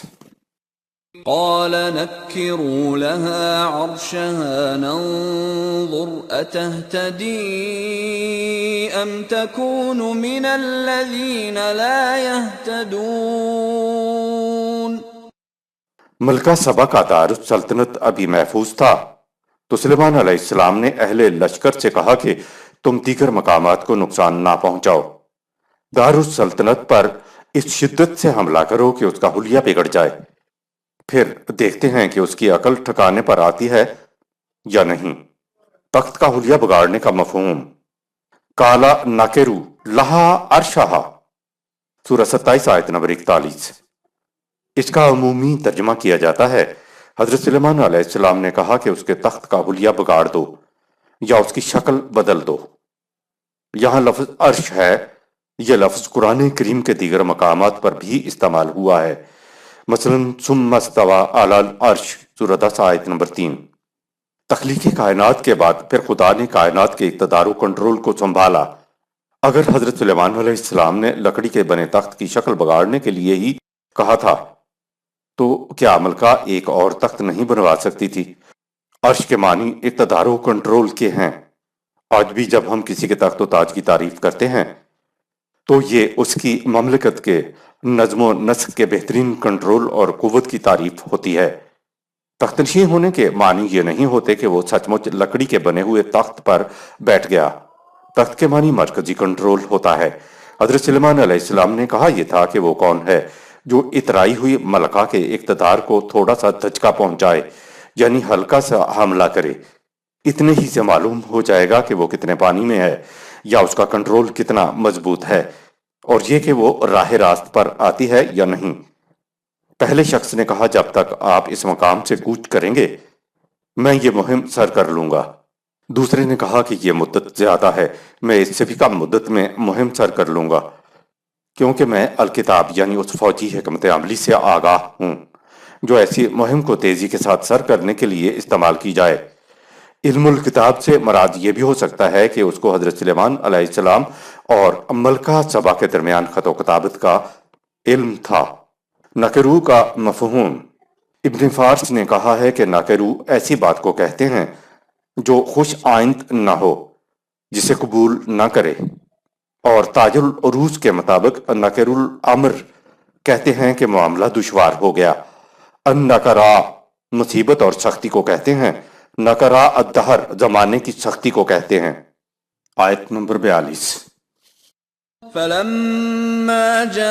قال نكروا لها عرشها ننظر أتهتدي أم تكون من الذين لا يهتدون؟ ملکہ سبا کا دارالسلطنت ابھی محفوظ تھا تو سلیمان علیہ السلام نے اہل لشکر سے کہا کہ تم دیگر مقامات کو نقصان نہ پہنچاؤ، دارالسلطنت پر اس شدت سے حملہ کرو کہ اس کا حلیہ بگڑ جائے، پھر دیکھتے ہیں کہ اس کی عقل ٹھکانے پر آتی ہے یا نہیں۔ تخت کا حلیہ بگاڑنے کا مفہوم کالا ناکرو لہا عرشہا، سورہ 27 آیت نمبر 41۔ اس کا عمومی ترجمہ کیا جاتا ہے حضرت سلیمان علیہ السلام نے کہا کہ اس کے تخت کا حلیہ بگاڑ دو یا اس کی شکل بدل دو۔ یہاں لفظ عرش ہے، یہ لفظ قرآن کریم کے دیگر مقامات پر بھی استعمال ہوا ہے، مثلا ثم استوى علی العرش، سورہ 10 آیت نمبر 3۔ تخلیق کائنات کے بعد پھر خدا نے کائنات کے اقتدار و کنٹرول کو سنبھالا۔ اگر حضرت سلیمان علیہ السلام نے لکڑی کے بنے تخت کی شکل بگاڑنے کے لیے ہی کہا تھا تو کیا ملکہ ایک اور تخت نہیں بنوا سکتی تھی؟ عرش کے معنی اقتدار و کنٹرول کے ہیں۔ آج بھی جب ہم کسی کے تخت و تاج کی تعریف کرتے ہیں تو یہ اس کی مملکت کے نظم و نسق کے بہترین کنٹرول اور قوت کی تعریف ہوتی ہے۔ تخت نشین ہونے کے معنی یہ نہیں ہوتے کہ وہ سچ مچ لکڑی کے بنے ہوئے تخت پر بیٹھ گیا۔ تخت کے معنی مرکزی کنٹرول ہوتا ہے۔ حضرت سلیمان علیہ السلام نے کہا یہ تھا کہ وہ کون ہے جو اترائی ہوئی ملکہ کے اقتدار کو تھوڑا سا دھچکا پہنچائے، یعنی ہلکا سا حملہ کرے، اتنے ہی سے معلوم ہو جائے گا کہ وہ کتنے پانی میں ہے یا اس کا کنٹرول کتنا مضبوط ہے، اور یہ کہ وہ راہ راست پر آتی ہے یا نہیں۔ پہلے شخص نے کہا جب تک آپ اس مقام سے کوچ کریں گے میں یہ مہم سر کر لوں گا۔ دوسرے نے کہا کہ یہ مدت زیادہ ہے، میں اس سے بھی کم مدت میں مہم سر کر لوں گا، کیونکہ میں الکتاب یعنی اس فوجی حکمت عملی سے آگاہ ہوں جو ایسی مہم کو تیزی کے ساتھ سر کرنے کے لیے استعمال کی جائے۔ علم الکتاب سے مراد یہ بھی ہو سکتا ہے کہ اس کو حضرت سلیمان علیہ السلام اور ملکہ سبا کے درمیان خط و کتابت کا علم تھا۔ ناکرو کا مفہوم ابن فارس نے کہا ہے کہ ناکرو ایسی بات کو کہتے ہیں جو خوش آئند نہ ہو، جسے قبول نہ کرے، اور تاج العروج کے مطابق ناکر الامر کہتے ہیں کہ معاملہ دشوار ہو گیا۔ النکرا مصیبت اور سختی کو کہتے ہیں، نکرا الدہر زمانے کی سختی کو کہتے ہیں۔ آیت نمبر 42۔ فلما جاءت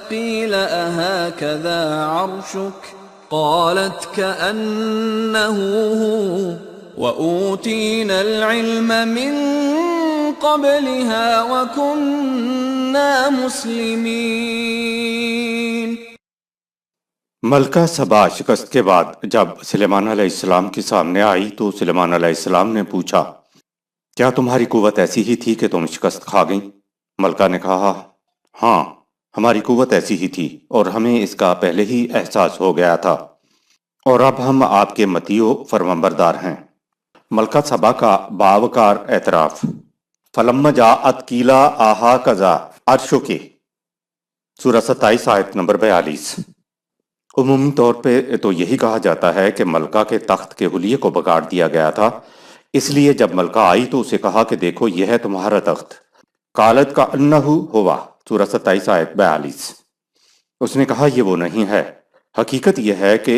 قيل أهكذا عرشك قالت كأنه هو وأوتينا العلم من قبلها وكنا مسلمين۔ ملکہ سبا شکست کے بعد جب سلیمان علیہ السلام کے سامنے آئی تو سلیمان علیہ السلام نے پوچھا کیا تمہاری قوت ایسی ہی تھی کہ تم شکست کھا گئیں؟ ملکہ نے کہا ہاں، ہماری قوت ایسی ہی تھی اور ہمیں اس کا پہلے ہی احساس ہو گیا تھا، اور اب ہم آپ کے مطیع و فرمانبردار ہیں۔ ملکہ سبا کا باوقار اعتراف۔ فلما جاءت قیل اہکذا عرشک، سورہ 27 آیت نمبر 42۔ عمومی طور پہ تو یہی کہا جاتا ہے کہ ملکہ کے تخت کے حلیے کو بگاڑ دیا گیا تھا، اس لیے جب ملکہ آئی تو اسے کہا کہ دیکھو یہ ہے تمہارا تخت۔ قالت کا انہ ہوا، سورہ 27 آیت 42۔ اس نے کہا یہ وہ نہیں ہے۔ حقیقت یہ ہے کہ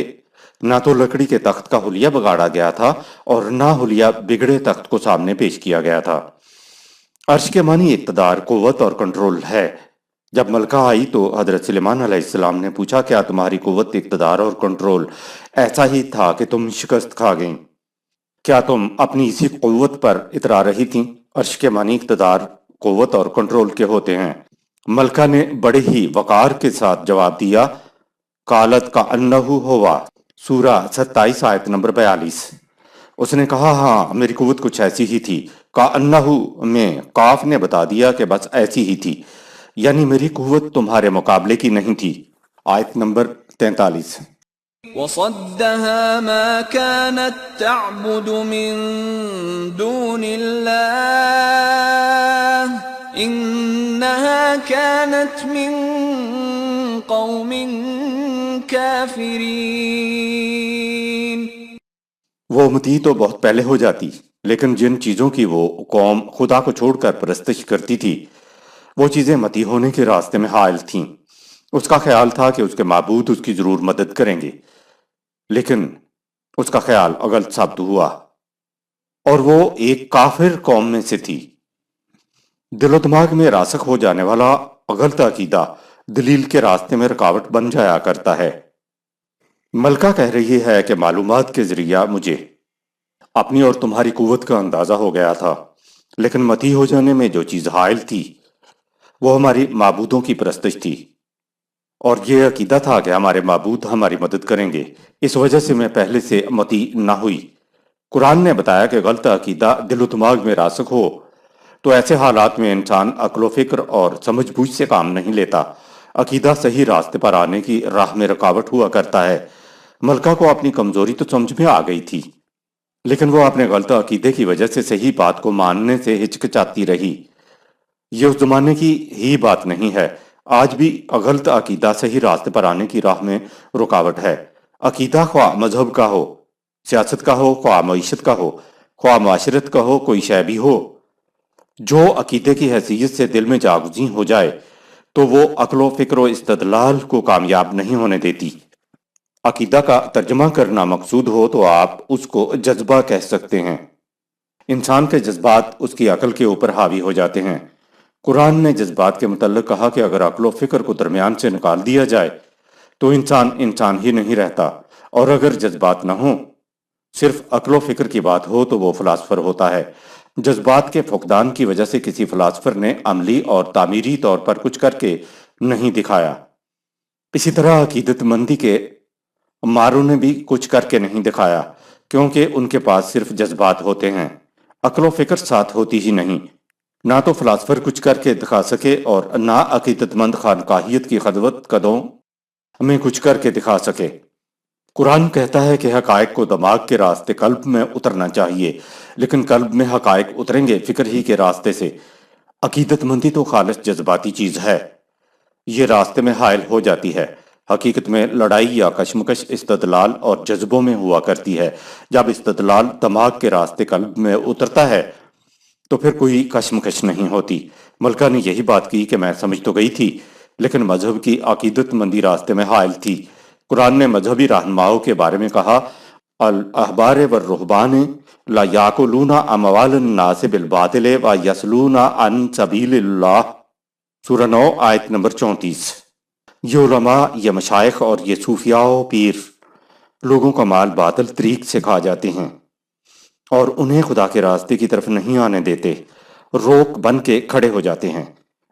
نہ تو لکڑی کے تخت کا حلیہ بگاڑا گیا تھا اور نہ حلیہ بگڑے تخت کو سامنے پیش کیا گیا تھا۔ عرش کے معنی اقتدار، قوت اور کنٹرول ہے۔ جب ملکہ آئی تو حضرت سلیمان علیہ السلام نے پوچھا کیا تمہاری قوت، اقتدار اور کنٹرول ایسا ہی تھا کہ تم شکست کھا گئیں؟ کیا تم اپنی اسی قوت پر اترا رہی تھیں؟ عرش کے معنی اقتدار، قوت اور کنٹرول کے ہوتے ہیں۔ ملکہ نے بڑے ہی وقار کے ساتھ جواب دیا، قالت کا انہ ہوا، سورہ 27 آیت نمبر 42۔ اس نے کہا ہاں، میری قوت کچھ ایسی ہی تھی۔ کا انہ میں قاف نے بتا دیا کہ بس ایسی ہی تھی، یعنی میری قوت تمہارے مقابلے کی نہیں تھی۔ آیت نمبر 43۔ وصدها ما كانت تعبد من دون الله إنها كانت من قوم كافرين۔ وہ امتی تو بہت پہلے ہو جاتی، لیکن جن چیزوں کی وہ قوم خدا کو چھوڑ کر پرستش کرتی تھی وہ چیزیں متی ہونے کے راستے میں حائل تھیں۔ اس کا خیال تھا کہ اس کے معبود اس کی ضرور مدد کریں گے، لیکن اس کا خیال غلط ثابت ہوا اور وہ ایک کافر قوم میں سے تھی۔ دل و دماغ میں راسخ ہو جانے والا غلط عقیدہ دلیل کے راستے میں رکاوٹ بن جایا کرتا ہے۔ ملکہ کہہ رہی ہے کہ معلومات کے ذریعہ مجھے اپنی اور تمہاری قوت کا اندازہ ہو گیا تھا، لیکن متی ہو جانے میں جو چیز حائل تھی وہ ہماری معبودوں کی پرستش تھی، اور یہ عقیدہ تھا کہ ہمارے معبود ہماری مدد کریں گے۔ اس وجہ سے میں پہلے سے متی نہ ہوئی۔ قرآن نے بتایا کہ غلط عقیدہ دل و دماغ میں راسخ ہو تو ایسے حالات میں انسان عقل و فکر اور سمجھ بوجھ سے کام نہیں لیتا۔ عقیدہ صحیح راستے پر آنے کی راہ میں رکاوٹ ہوا کرتا ہے۔ ملکہ کو اپنی کمزوری تو سمجھ میں آ گئی تھی، لیکن وہ اپنے غلط عقیدے کی وجہ سے صحیح بات کو ماننے سے ہچکچاتی رہی۔ یہ اس زمانے کی ہی بات نہیں ہے، آج بھی غلط عقیدہ صحیح راستے پر آنے کی راہ میں رکاوٹ ہے۔ عقیدہ خواہ مذہب کا ہو، سیاست کا ہو، خواہ معیشت کا ہو، خواہ معاشرت کا ہو، کوئی شے بھی ہو، جو عقیدے کی حیثیت سے دل میں جاگزیں ہو جائے تو وہ عقل و فکر و استدلال کو کامیاب نہیں ہونے دیتی۔ عقیدہ کا ترجمہ کرنا مقصود ہو تو آپ اس کو جذبہ کہہ سکتے ہیں۔ انسان کے جذبات اس کی عقل کے اوپر حاوی ہو جاتے ہیں۔ قرآن نے جذبات کے متعلق کہا کہ اگر عقل و فکر کو درمیان سے نکال دیا جائے تو انسان ہی نہیں رہتا، اور اگر جذبات نہ ہوں، صرف عقل و فکر کی بات ہو تو وہ فلاسفر ہوتا ہے۔ جذبات کے فقدان کی وجہ سے کسی فلاسفر نے عملی اور تعمیری طور پر کچھ کر کے نہیں دکھایا۔ اسی طرح عقیدت مندی کے ماروں نے بھی کچھ کر کے نہیں دکھایا، کیونکہ ان کے پاس صرف جذبات ہوتے ہیں، عقل و فکر ساتھ ہوتی ہی نہیں۔ نہ تو فلاسفر کچھ کر کے دکھا سکے اور نہ عقیدت مند خانقاہیت کی خلوت قدوں میں کچھ کر کے دکھا سکے۔ قرآن کہتا ہے کہ حقائق کو دماغ کے راستے قلب میں اترنا چاہیے، لیکن قلب میں حقائق اتریں گے فکر ہی کے راستے سے۔ عقیدت مندی تو خالص جذباتی چیز ہے، یہ راستے میں حائل ہو جاتی ہے۔ حقیقت میں لڑائی یا کشمکش استدلال اور جذبوں میں ہوا کرتی ہے۔ جب استدلال دماغ کے راستے قلب میں اترتا ہے تو پھر کوئی کشمکش نہیں ہوتی۔ ملکہ نے یہی بات کی کہ میں سمجھ تو گئی تھی، لیکن مذہب کی عقیدت مندی راستے میں حائل تھی۔ قرآن نے مذہبی رہنماؤں کے بارے میں کہا، الاحبار والرہبان لا یاکلون اموال الناس بالباطل ویصلون عن سبیل اللہ، سورہ 9 آیت نمبر 34۔ یہ علماء، یہ مشائخ اور یہ صوفیاء و پیر لوگوں کا مال باطل طریق سے کھا جاتے ہیں اور انہیں خدا کے راستے کی طرف نہیں آنے دیتے، روک بن کے کھڑے ہو جاتے ہیں۔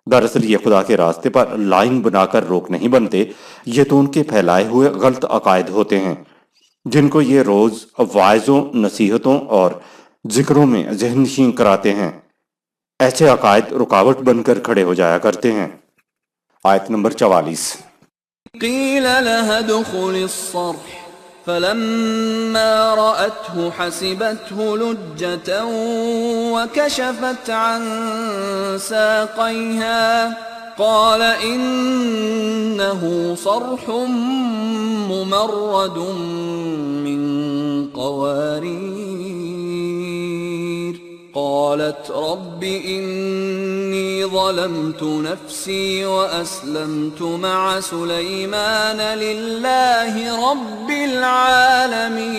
دراصل یہ خدا کے راستے پر لائن بنا کر روک نہیں بنتے، یہ تو ان کے پھیلائے ہوئے غلط عقائد ہوتے ہیں، جن کو یہ روز واعظوں، نصیحتوں اور ذکروں میں ذہن نشین کراتے ہیں۔ ایسے عقائد رکاوٹ بن کر کھڑے ہو جایا کرتے ہیں۔ آیت نمبر 44۔ قيل لها ادخل الصرح فلما رأته حسبته لجة وكشفت عن ساقيها قال إنه صرح ممرد من قوارير قالت رب إني ظلمت نفسي وأسلمت مع سليمان لله رب العالمين۔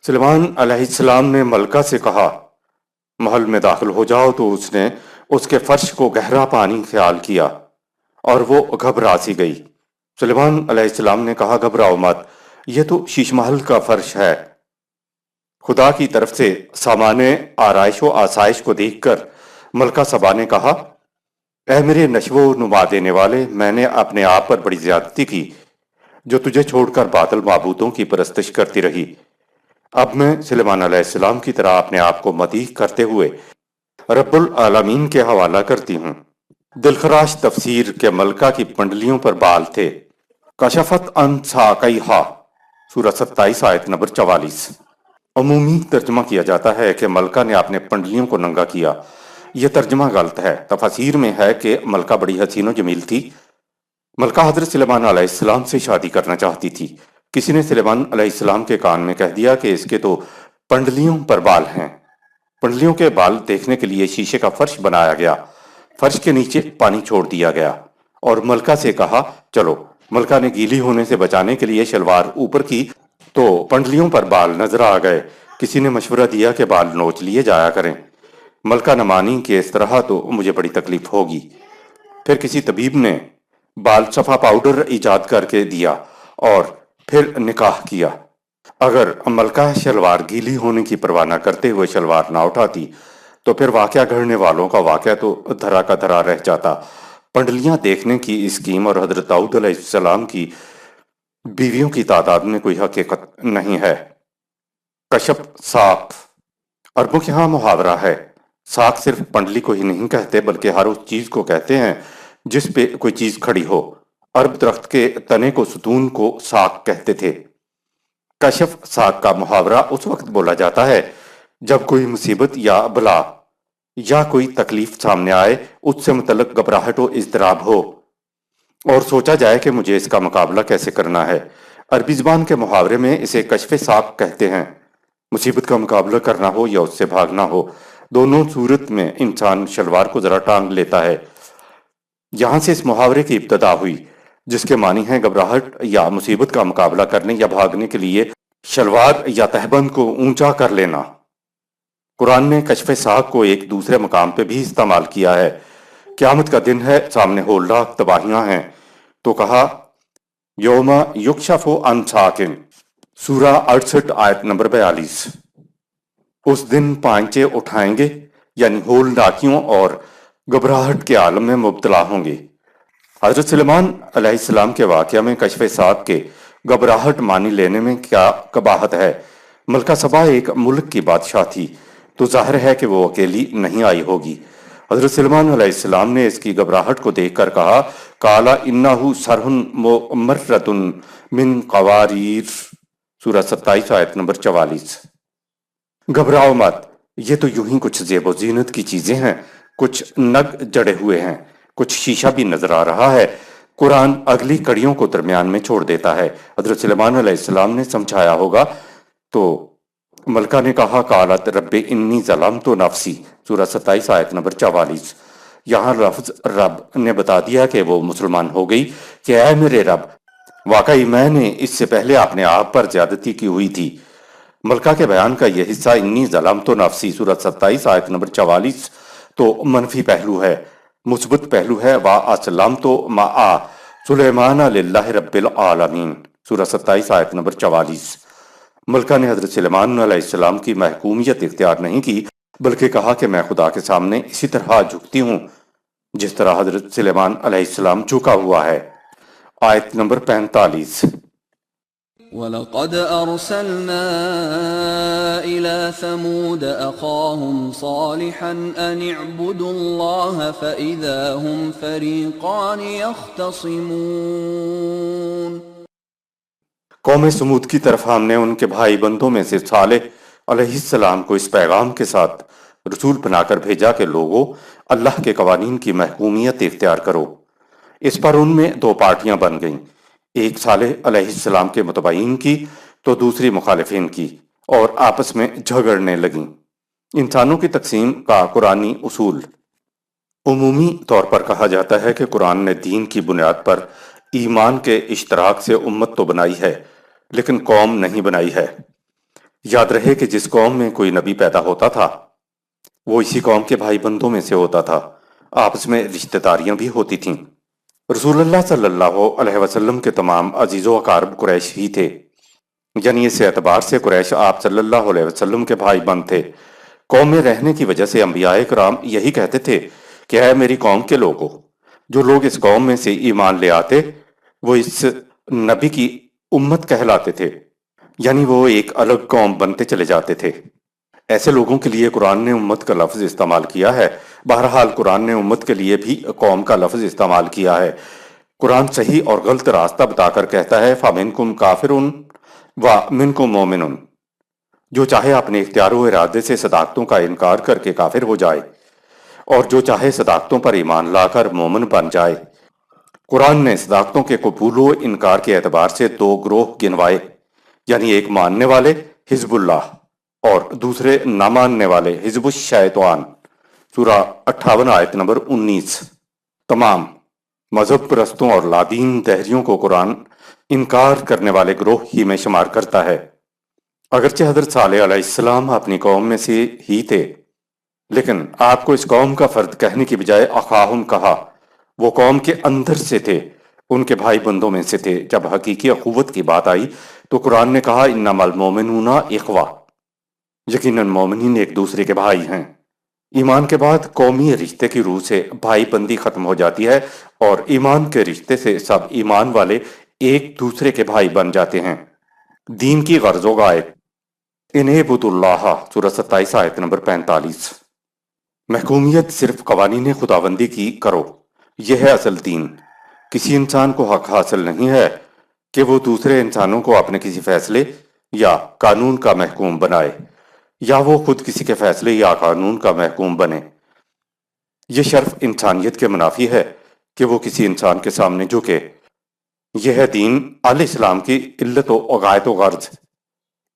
سلیمان علیہ السلام نے ملکہ سے کہا محل میں داخل ہو جاؤ، تو اس نے اس کے فرش کو گہرا پانی خیال کیا اور وہ گھبرا سی گئی۔ سلیمان علیہ السلام نے کہا گھبراؤ مت، یہ تو شیش محل کا فرش ہے۔ خدا کی طرف سے سامان آرائش و آسائش کو دیکھ کر ملکہ سبا نے کہا، اے میرے نشو و نما دینے والے، میں نے اپنے آپ پر بڑی زیادتی کی جو تجھے چھوڑ کر باطل معبودوں کی پرستش کرتی رہی۔ اب میں سلیمان علیہ السلام کی طرح اپنے آپ کو مدیح کرتے ہوئے رب العالمین کے حوالہ کرتی ہوں۔ دلخراش تفسیر کے ملکہ کی پنڈلیوں پر بال تھے۔ کشفت عن ساقیہا، سورہ 27 آیت نمبر 44۔ عمومی ترجمہ کیا جاتا ہے کہ ملکہ نے اپنے پنڈلیوں کو ننگا کیا، یہ ترجمہ غلط ہے۔ تفاسیر میں ہے کہ ملکہ بڑی حسین و جمیل تھی۔ ملکہ حضرت سلیمان علیہ السلام سے شادی کرنا چاہتی تھی، کسی نے سلیمان علیہ السلام کے کان میں کہہ دیا کہ اس کے تو پنڈلیوں پر بال ہیں۔ پنڈلیوں کے بال دیکھنے کے لیے شیشے کا فرش بنایا گیا، فرش کے نیچے پانی چھوڑ دیا گیا اور ملکہ سے کہا چلو۔ ملکہ نے گیلی ہونے سے بچانے کے لیے شلوار اوپر کی تو پنڈلیوں پر بال نظر آ گئے۔ کسی نے مشورہ دیا کہ بال نوچ لیے جایا کریں۔ ملکہ نہ مانی کہ اس طرح تو مجھے بڑی تکلیف ہوگی۔ پھر کسی طبیب نے بال صفا پاؤڈر ایجاد کر کے دیا اور پھر نکاح کیا۔ اگر ملکہ شلوار گیلی ہونے کی پرواہ نہ کرتے ہوئے شلوار نہ اٹھاتی تو پھر واقعہ گھڑنے والوں کا واقعہ تو دھرا کا دھرا رہ جاتا۔ پنڈلیاں دیکھنے کی اسکیم اور حضرت داؤد علیہ السلام کی بیویوں کی تعداد میں کوئی حقیقت نہیں ہے۔ کشف ساق عربوں کے ہاں محاورہ ہے۔ ساق صرف پنڈلی کو ہی نہیں کہتے بلکہ ہر اس چیز کو کہتے ہیں جس پہ کوئی چیز کھڑی ہو۔ عرب درخت کے تنے کو ستون کو ساق کہتے تھے۔ کشف ساق کا محاورہ اس وقت بولا جاتا ہے جب کوئی مصیبت یا بلا یا کوئی تکلیف سامنے آئے، اس سے متعلق گھبراہٹ و اضطراب ہو اور سوچا جائے کہ مجھے اس کا مقابلہ کیسے کرنا ہے۔ عربی زبان کے محاورے میں اسے کشف ساق کہتے ہیں۔ مصیبت کا مقابلہ کرنا ہو یا اس سے بھاگنا ہو، دونوں صورت میں انسان شلوار کو ذرا ٹانگ لیتا ہے۔ یہاں سے اس محاورے کی ابتدا ہوئی جس کے معنی ہیں گھبراہٹ یا مصیبت کا مقابلہ کرنے یا بھاگنے کے لیے شلوار یا تہبند کو اونچا کر لینا۔ قرآن نے کشف ساق کو ایک دوسرے مقام پہ بھی استعمال کیا ہے۔ قیامت کا دن ہے، سامنے ہولناک تباہیاں ہیں، تو کہا یوم یکشف عن ساق، سورہ 68 آیت نمبر 42۔ اس دن پانچے اٹھائیں گے، یعنی ہولناکیوں اور گھبراہٹ کے عالم میں مبتلا ہوں گے۔ حضرت سلیمان علیہ السلام کے واقعہ میں کشف ساق کے گھبراہٹ مانی لینے میں کیا قباحت ہے؟ ملکہ سبا ایک ملک کی بادشاہ تھی تو ظاہر ہے کہ وہ اکیلی نہیں آئی ہوگی۔ حضرت سلیمان علیہ السلام نے اس کی گھبراہٹ کو دیکھ کر کہا کالا انہو سرح ممرۃ من قواریر، سورہ 27 آیت نمبر 44۔ گھبراؤ مت، یہ تو یوں ہی کچھ زیب و زینت کی چیزیں ہیں، کچھ نگ جڑے ہوئے ہیں، کچھ شیشہ بھی نظر آ رہا ہے۔ قرآن اگلی کڑیوں کو درمیان میں چھوڑ دیتا ہے۔ حضرت سلیمان علیہ السلام نے سمجھایا ہوگا تو ملکہ نے کہا قالت رب انی ظلمت نفسی، سورہ 27 آیت نمبر 44۔ یہاں لفظ رب نے بتا دیا کہ وہ مسلمان ہو گئی کہ اے میرے رب، واقعی میں نے اس سے پہلے اپنے آپ پر زیادتی کی ہوئی تھی۔ ملکہ کے بیان کا یہ حصہ انی ظلمت نفسی، سورہ 27 آیت نمبر 44 تو منفی پہلو ہے۔ مثبت پہلو ہے وَأَسْلَمْتُ مَعَ سُلَيْمَانَ لِلَّهِ رَبِّ الْعَالَمِينَ، سورہ 27 آیت نمبر 44۔ ملکہ نے حضرت سلیمان علیہ السلام کی محکومیت اختیار نہیں کی بلکہ کہا کہ میں خدا کے سامنے اسی طرح جھکتی ہوں جس طرح حضرت سلیمان علیہ السلام جھکا ہوا ہے۔ آیت نمبر 45۔ وَلَقَدْ أَرْسَلْنَا إِلَى ثَمُودَ أَخَاهُمْ صَالِحًا أَنِ اعْبُدُوا اللَّهَ فَإِذَا هُمْ فَرِيقَانِ يَخْتَصِمُونَ۔ قوم سمود کی طرف ہم نے ان کے بھائی بندوں میں سے صالح علیہ السلام کو اس پیغام کے ساتھ رسول بنا کر بھیجا کہ لوگوں اللہ کے قوانین کی محکومیت اختیار کرو۔ اس پر ان میں دو پارٹیاں بن گئیں، ایک صالح علیہ السلام کے متبعین کی تو دوسری مخالفین کی، اور آپس میں جھگڑنے لگیں۔ انسانوں کی تقسیم کا قرآنی اصول۔ عمومی طور پر کہا جاتا ہے کہ قرآن نے دین کی بنیاد پر ایمان کے اشتراک سے امت تو بنائی ہے لیکن قوم نہیں بنائی ہے۔ یاد رہے کہ جس قوم میں کوئی نبی پیدا ہوتا تھا وہ اسی قوم کے بھائی بندوں میں سے ہوتا تھا، آپس میں رشتہ داریاں بھی ہوتی تھیں۔ رسول اللہ صلی اللہ علیہ وسلم کے تمام عزیز و اقارب قریش ہی تھے، یعنی اس اعتبار سے قریش آپ صلی اللہ علیہ وسلم کے بھائی بند تھے۔ قوم میں رہنے کی وجہ سے انبیاء کرام یہی کہتے تھے کہ اے میری قوم کے لوگوں، جو لوگ اس قوم میں سے ایمان لے آتے وہ اس نبی کی امت کہلاتے تھے، یعنی وہ ایک الگ قوم بنتے چلے جاتے تھے۔ ایسے لوگوں کے لیے قرآن نے امت کا لفظ استعمال کیا ہے، بہرحال قرآن نے امت کے لیے بھی قوم کا لفظ استعمال کیا ہے۔ قرآن صحیح اور غلط راستہ بتا کر کہتا ہے فَمِنْكُمْ كَافِرٌ وَمِنْكُمْ مُؤْمِنٌ، جو چاہے اپنے اختیار و ارادے سے صداقتوں کا انکار کر کے کافر ہو جائے اور جو چاہے صداقتوں پر ایمان لا کر مومن بن جائے۔ قرآن نے صداقتوں کے قبول و انکار کے اعتبار سے دو گروہ گنوائے، یعنی ایک ماننے والے حزب اللہ اور دوسرے نہ ماننے والے حزب الشیطان۔ سورہ 58 آیت نمبر 19۔ تمام مذہب پرستوں اور لادین دہریوں کو قرآن انکار کرنے والے گروہ ہی میں شمار کرتا ہے۔ اگرچہ حضرت صالح علیہ السلام اپنی قوم میں سے ہی تھے، لیکن آپ کو اس قوم کا فرد کہنے کی بجائے اخاہم کہا۔ وہ قوم کے اندر سے تھے، ان کے بھائی بندوں میں سے تھے۔ جب حقیقی اخوت کی بات آئی تو قرآن نے کہا انما المؤمنون اخوہ، یقیناً مومنین ایک دوسرے کے بھائی ہیں۔ ایمان کے بعد قومی رشتے کی روح سے بھائی بندی ختم ہو جاتی ہے اور ایمان کے رشتے سے سب ایمان والے ایک دوسرے کے بھائی بن جاتے ہیں۔ دین کی غرض و غائب، انعبدوا اللہ، سورہ 27 آیت نمبر 45۔ محکومیت صرف قوانین خداوندی کی کرو، یہ ہے اصل دین۔ کسی انسان کو حق حاصل نہیں ہے کہ وہ دوسرے انسانوں کو اپنے کسی فیصلے یا قانون کا محکوم بنائے، یا وہ خود کسی کے فیصلے یا قانون کا محکوم بنے۔ یہ شرف انسانیت کے منافی ہے کہ وہ کسی انسان کے سامنے جھکے۔ یہ ہے دین علیہ السلام کی علت و غایت و غرض۔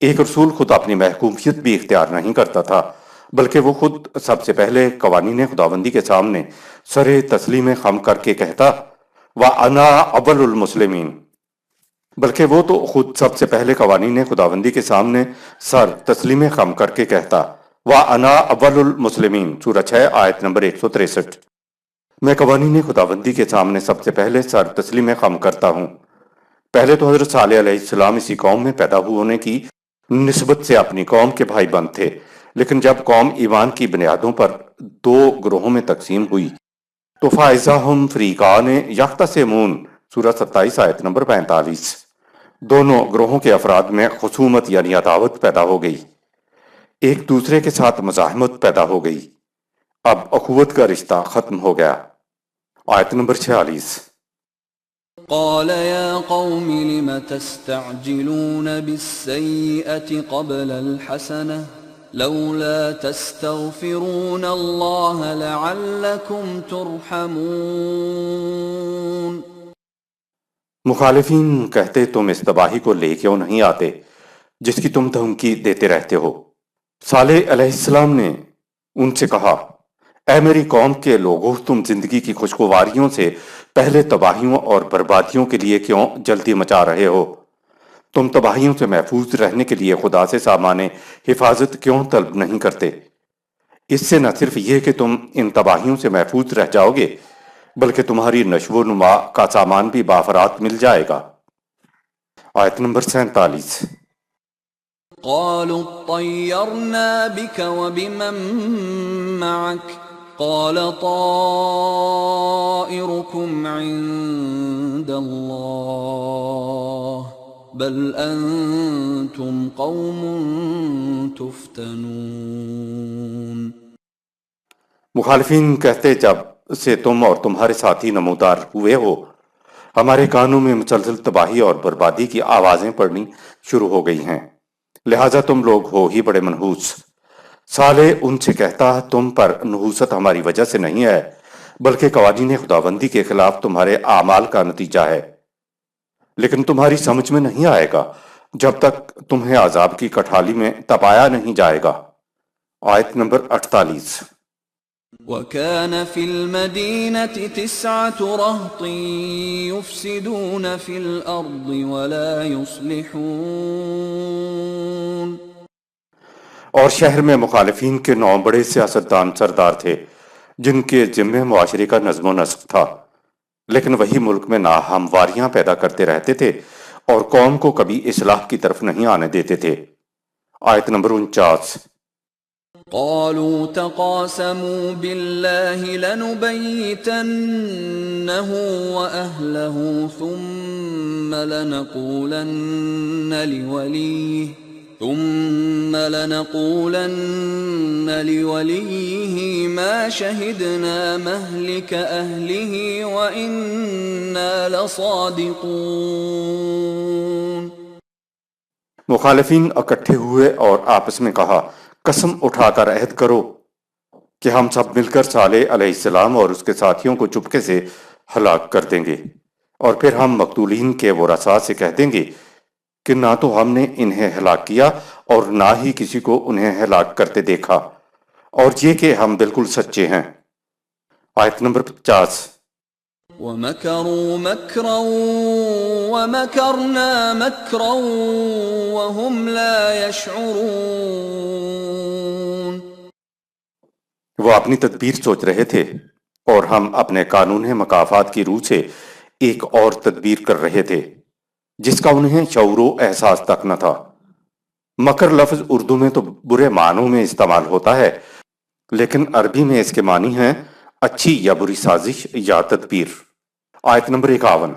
ایک رسول خود اپنی محکومیت بھی اختیار نہیں کرتا تھا، بلکہ وہ خود سب سے پہلے قوانین خداوندی کے سامنے سر تسلیم خم کر کے کہتا وَأَنَا أَوَّلُ الْمُسْلِمِينَ، بلکہ وہ تو خود سب سے پہلے قوانین خداوندی کے سامنے سر تسلیم خم کر کے کہتا وَأَنَا أَوَّلُ الْمُسْلِمِينَ، سورہ 6 آیت نمبر 163۔ میں قوانین خداوندی کے سامنے سب سے پہلے سر تسلیم خم کرتا ہوں۔ پہلے تو حضرت صالح علیہ السلام اسی قوم میں پیدا ہونے کی نسبت سے اپنی قوم کے بھائی بند تھے، لیکن جب قوم ایمان کی بنیادوں پر دو گروہوں میں تقسیم ہوئی تو فَإِذَا هُمْ فَرِيقَانِ يَخْتَصِمُونَ، سورہ 27 آیت نمبر 45۔ دونوں گروہوں کے افراد میں خصومت یعنی عداوت پیدا ہو گئی، ایک دوسرے کے ساتھ مزاحمت پیدا ہو گئی۔ اب اخوت کا رشتہ ختم ہو گیا۔ آیت نمبر 46۔ قال يا قوم لم تستعجلون بالسيئة قبل الحسنة لولا تستغفرون الله لعلكم ترحمون۔ مخالفین کہتے تم اس تباہی کو لے کیوں نہیں آتے جس کی تم دھمکی دیتے رہتے ہو۔ صالح علیہ السلام نے ان سے کہا اے میری قوم کے لوگو، تم زندگی کی خوشگواریوں سے پہلے تباہیوں اور بربادیوں کے لیے کیوں جلدی مچا رہے ہو؟ تم تباہیوں سے محفوظ رہنے کے لیے خدا سے سامان حفاظت کیوں طلب نہیں کرتے؟ اس سے نہ صرف یہ کہ تم ان تباہیوں سے محفوظ رہ جاؤ گے، بلکہ تمہاری نشو و نما کا سامان بھی بافرات مل جائے گا۔ آیت نمبر 47۔ قالوا اطيرنا بك وبمن معك قال طائركم عند الله بل انتم قوم تفتنون۔ مخالفین کہتے جب سے تم اور تمہارے ساتھی نمودار ہوئے ہو، ہمارے کانوں میں مسلسل تباہی اور بربادی کی آوازیں پڑنی شروع ہو گئی ہیں، لہٰذا تم لوگ ہو ہی بڑے منحوس۔ صالح ان سے کہتا تم پر نحوست ہماری وجہ سے نہیں ہے، بلکہ قوانین خداوندی کے خلاف تمہارے اعمال کا نتیجہ ہے، لیکن تمہاری سمجھ میں نہیں آئے گا جب تک تمہیں عذاب کی کٹھالی میں تپایا نہیں جائے گا۔ آیت نمبر 48۔ وَكَانَ فِي الْمَدِينَةِ 9 رَهْطٍ يُفْسِدُونَ فِي الْأَرْضِ وَلَا يُصْلِحُونَ۔ اور شہر میں مخالفین کے 9 بڑے سیاستدان سردار تھے جن کے ذمہ معاشرے کا نظم و نسق تھا، لیکن وہی ملک میں ناہمواریاں پیدا کرتے رہتے تھے اور قوم کو کبھی اصلاح کی طرف نہیں آنے دیتے تھے۔ آیت نمبر 49۔ قالوا تقاسموا بالله لنبيتنه وأهله ثم لنقولن لوليه ما شهدنا مهلك أهله وإنا لصادقون۔ مخالفین اکٹھے ہوئے اور آپس میں کہا قسم اٹھا کر عہد کرو کہ ہم سب مل کر صالح علیہ السلام اور اس کے ساتھیوں کو چپکے سے ہلاک کر دیں گے، اور پھر ہم مقتولین کے ورثاء سے کہہ دیں گے کہ نہ تو ہم نے انہیں ہلاک کیا اور نہ ہی کسی کو انہیں ہلاک کرتے دیکھا، اور یہ کہ ہم بالکل سچے ہیں۔ آیت نمبر 50۔ وَمَكَرُوا مَكْرًا وَمَكَرْنَا مَكْرًا وَهُمْ لَا يَشْعُرُونَ۔ وہ اپنی تدبیر سوچ رہے تھے اور ہم اپنے قانون مکافات کی روح سے ایک اور تدبیر کر رہے تھے جس کا انہیں شعور و احساس تک نہ تھا۔ مکر لفظ اردو میں تو برے معنوں میں استعمال ہوتا ہے، لیکن عربی میں اس کے معنی ہیں اچھی یا بری سازش یا تدبیر۔ آیت نمبر 51۔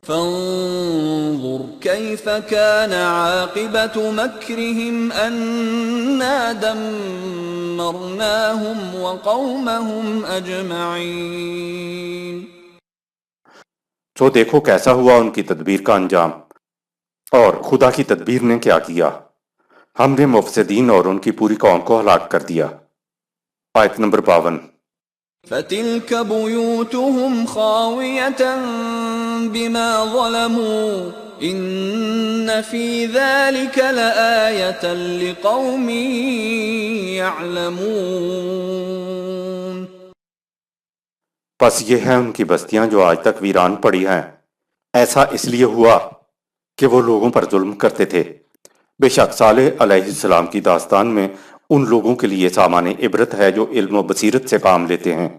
فانظر كيف كان عاقبة مكرهم أنا دمرناهم وقومهم أجمعين۔ تو دیکھو کیسا ہوا ان کی تدبیر کا انجام، اور خدا کی تدبیر نے کیا کیا، ہم نے مفسدین اور ان کی پوری قوم کو ہلاک کر دیا۔ آیت نمبر 52۔ فتلك بيوتهم خاوية بما ظلموا إن في ذلك لآية لقوم يعلمون۔ پس یہ ہیں ان کی بستیاں جو آج تک ویران پڑی ہیں، ایسا اس لیے ہوا کہ وہ لوگوں پر ظلم کرتے تھے۔ بے شک صالح علیہ السلام کی داستان میں ان لوگوں کے لیے سامان عبرت ہے جو علم و بصیرت سے کام لیتے ہیں۔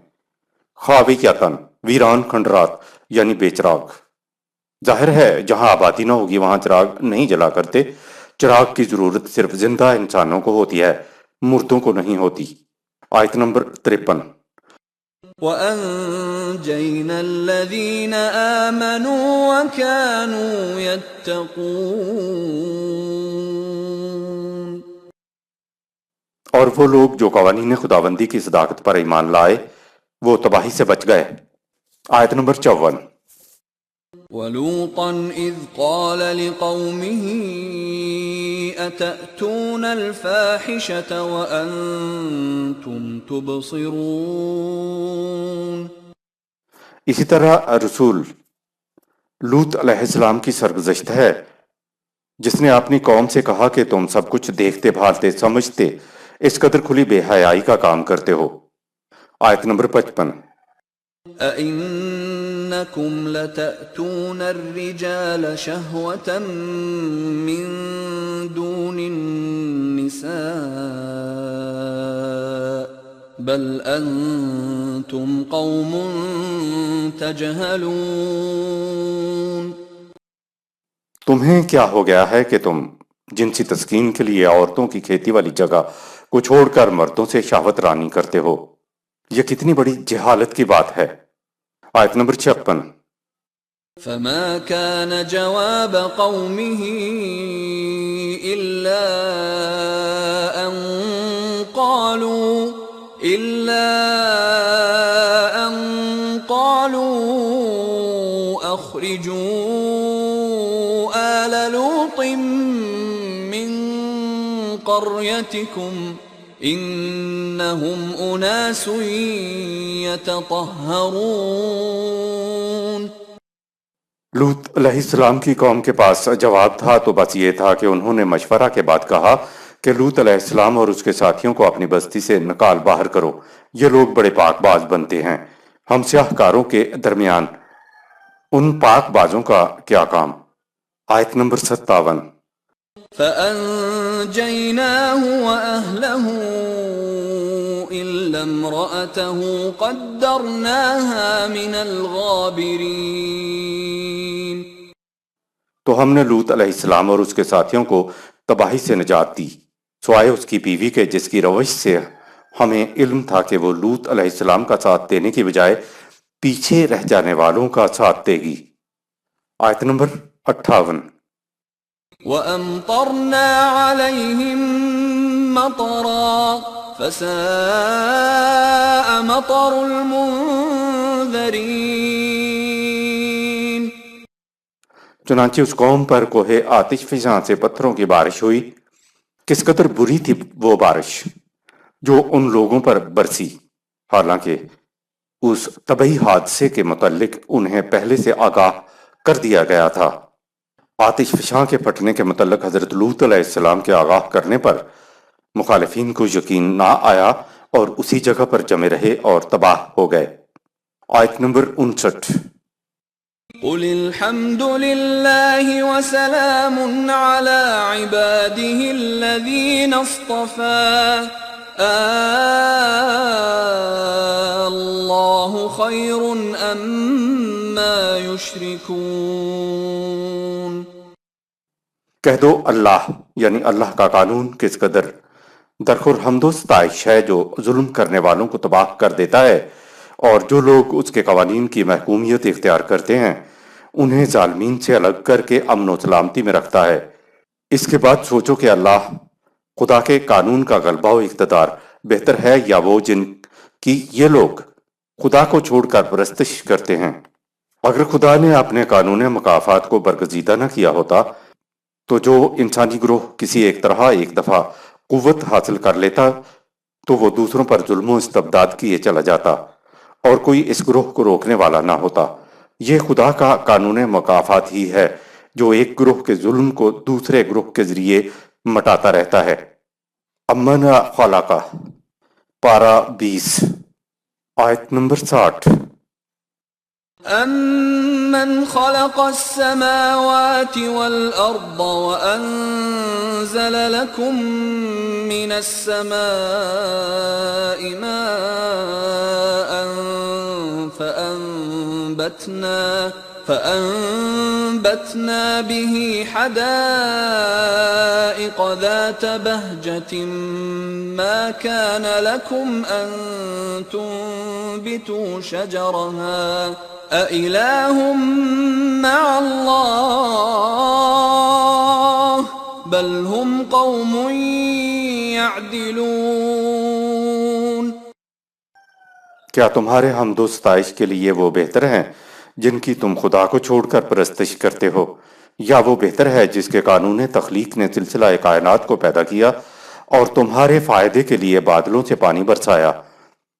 خاویتاً، ویران کھنڈرات یعنی بے چراغ۔ ظاہر ہے جہاں آبادی نہ ہوگی وہاں چراغ نہیں جلا کرتے۔ چراغ کی ضرورت صرف زندہ انسانوں کو ہوتی ہے، مردوں کو نہیں ہوتی۔ آیت نمبر 53۔ وَأَنجَيْنَا الَّذِينَ آمَنُوا وَكَانُوا يَتَّقُونَ۔ اور وہ لوگ جو قوانین خداوندی کی صداقت پر ایمان لائے وہ تباہی سے بچ گئے۔ آیت نمبر 54۔ وَلُوطًا إِذْ قَالَ لِقَوْمِهِ أَتَأْتُونَ الْفَاحِشَةَ وَأَنْتُمْ تُبْصِرُونَ۔ اسی طرح رسول لوط علیہ السلام کی سرگزشت ہے جس نے اپنی قوم سے کہا کہ تم سب کچھ دیکھتے بھالتے سمجھتے اس قدر کھلی بے حیائی کا کام کرتے ہو۔ آیت نمبر 55۔ أَإِنَّكُمْ لَتَأْتُونَ الرِّجَالَ شَهْوَةً مِّن دُونِ النِّسَاءِ بَلْ أَنْتُمْ قَوْمٌ تَجْهَلُونَ۔ تمہیں کیا ہو گیا ہے کہ تم جنسی تسکین کے لیے عورتوں کی کھیتی والی جگہ کو چھوڑ کر مردوں سے شہوت رانی کرتے ہو؟ یہ کتنی بڑی جہالت کی بات ہے۔ آیت نمبر 56۔ فما كان جواب قومه إلا أن قالوا أخرجوا آل لوط من قريتكم إنهم أناس يتطهرون۔ لوط علیہ السلام کی قوم کے پاس جواب تھا تو بس یہ تھا کہ انہوں نے مشورہ کے بعد کہا کہ لوط علیہ السلام اور اس کے ساتھیوں کو اپنی بستی سے نکال باہر کرو، یہ لوگ بڑے پاک باز بنتے ہیں۔ ہم سیاہ کاروں کے درمیان ان پاک بازوں کا کیا کام؟ آیت نمبر 57۔ فأنجيناه وأهله إلا امرأته قدرناها من الغابرين۔ تو ہم نے لوط علیہ السلام اور اس کے ساتھیوں کو تباہی سے نجات دی سوائے اس کی بیوی کے جس کی روش سے ہمیں علم تھا کہ وہ لوط علیہ السلام کا ساتھ دینے کی بجائے پیچھے رہ جانے والوں کا ساتھ دے گی۔ آیت نمبر 58۔ وَأَمْطَرْنَا عَلَيْهِمْ مَطَرًا فَسَاءَ مَطَرُ الْمُنذَرِينَ۔ چنانچہ اس قوم پر کوہ آتش فشاں سے پتھروں کی بارش ہوئی، کس قدر بری تھی وہ بارش جو ان لوگوں پر برسی، حالانکہ اس طبعی حادثے کے متعلق انہیں پہلے سے آگاہ کر دیا گیا تھا۔ آتش فشاں کے پھٹنے کے متعلق حضرت لوط علیہ السلام کے آگاہ کرنے پر مخالفین کو یقین نہ آیا اور اسی جگہ پر جمے رہے اور تباہ ہو گئے۔ آیت نمبر 59۔ قل الحمد لله وسلام على عباده الذين اصطفى الله خير أما يشركون۔ کہہ دو اللہ یعنی اللہ کا قانون کس قدر درخور حمد و ستائش ہے جو ظلم کرنے والوں کو تباہ کر دیتا ہے، اور جو لوگ اس کے قوانین کی محکومیت اختیار کرتے ہیں انہیں ظالمین سے الگ کر کے امن و سلامتی میں رکھتا ہے۔ اس کے بعد سوچو کہ اللہ خدا کے قانون کا غلبہ و اقتدار بہتر ہے یا وہ جن کی یہ لوگ خدا کو چھوڑ کر پرستش کرتے ہیں۔ اگر خدا نے اپنے قانون مکافات کو برگزیدہ نہ کیا ہوتا تو جو انسانی گروہ کسی ایک طرح ایک دفعہ قوت حاصل کر لیتا تو وہ دوسروں پر ظلم و استبداد کیے چلا جاتا اور کوئی اس گروہ کو روکنے والا نہ ہوتا۔ یہ خدا کا قانون مکافات ہی ہے جو ایک گروہ کے ظلم کو دوسرے گروہ کے ذریعے مٹاتا رہتا ہے۔ امن خلقہ پارہ 20 آیت نمبر 60۔ أَمَّنْ خَلَقَ السَّمَاوَاتِ وَالْأَرْضَ وَأَنزَلَ لَكُم مِّنَ السَّمَاءِ مَاءً فَأَنبَتْنَا بِهِ حَدَائِقَ ذَاتَ بَهْجَةٍ مَّا كَانَ لَكُمْ أَن تُنبِتُوا شَجَرَهَا أَإِلَٰهٌ مَّعَ اللَّهِ بَلْ هُمْ قَوْمٌ يَعْدِلُونَ۔ کیا تمہارے حمد و ستائش کے لیے وہ بہتر ہیں جن کی تم خدا کو چھوڑ کر پرستش کرتے ہو، یا وہ بہتر ہے جس کے قانون تخلیق نے سلسلہ کائنات کو پیدا کیا اور تمہارے فائدے کے لیے بادلوں سے پانی برسایا،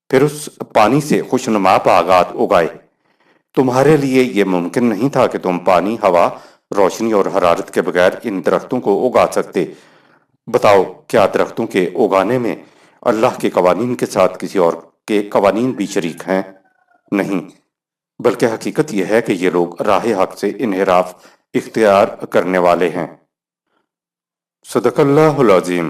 پھر اس پانی سے خوشنما باغات اگائے۔ تمہارے لیے یہ ممکن نہیں تھا کہ تم پانی، ہوا، روشنی اور حرارت کے بغیر ان درختوں کو اگا سکتے۔ بتاؤ کیا درختوں کے اگانے میں اللہ کے قوانین کے ساتھ کسی اور کے قوانین بھی شریک ہیں؟ نہیں، بلکہ حقیقت یہ ہے کہ یہ لوگ راہ حق سے انحراف اختیار کرنے والے ہیں۔ صدق اللہ العظیم۔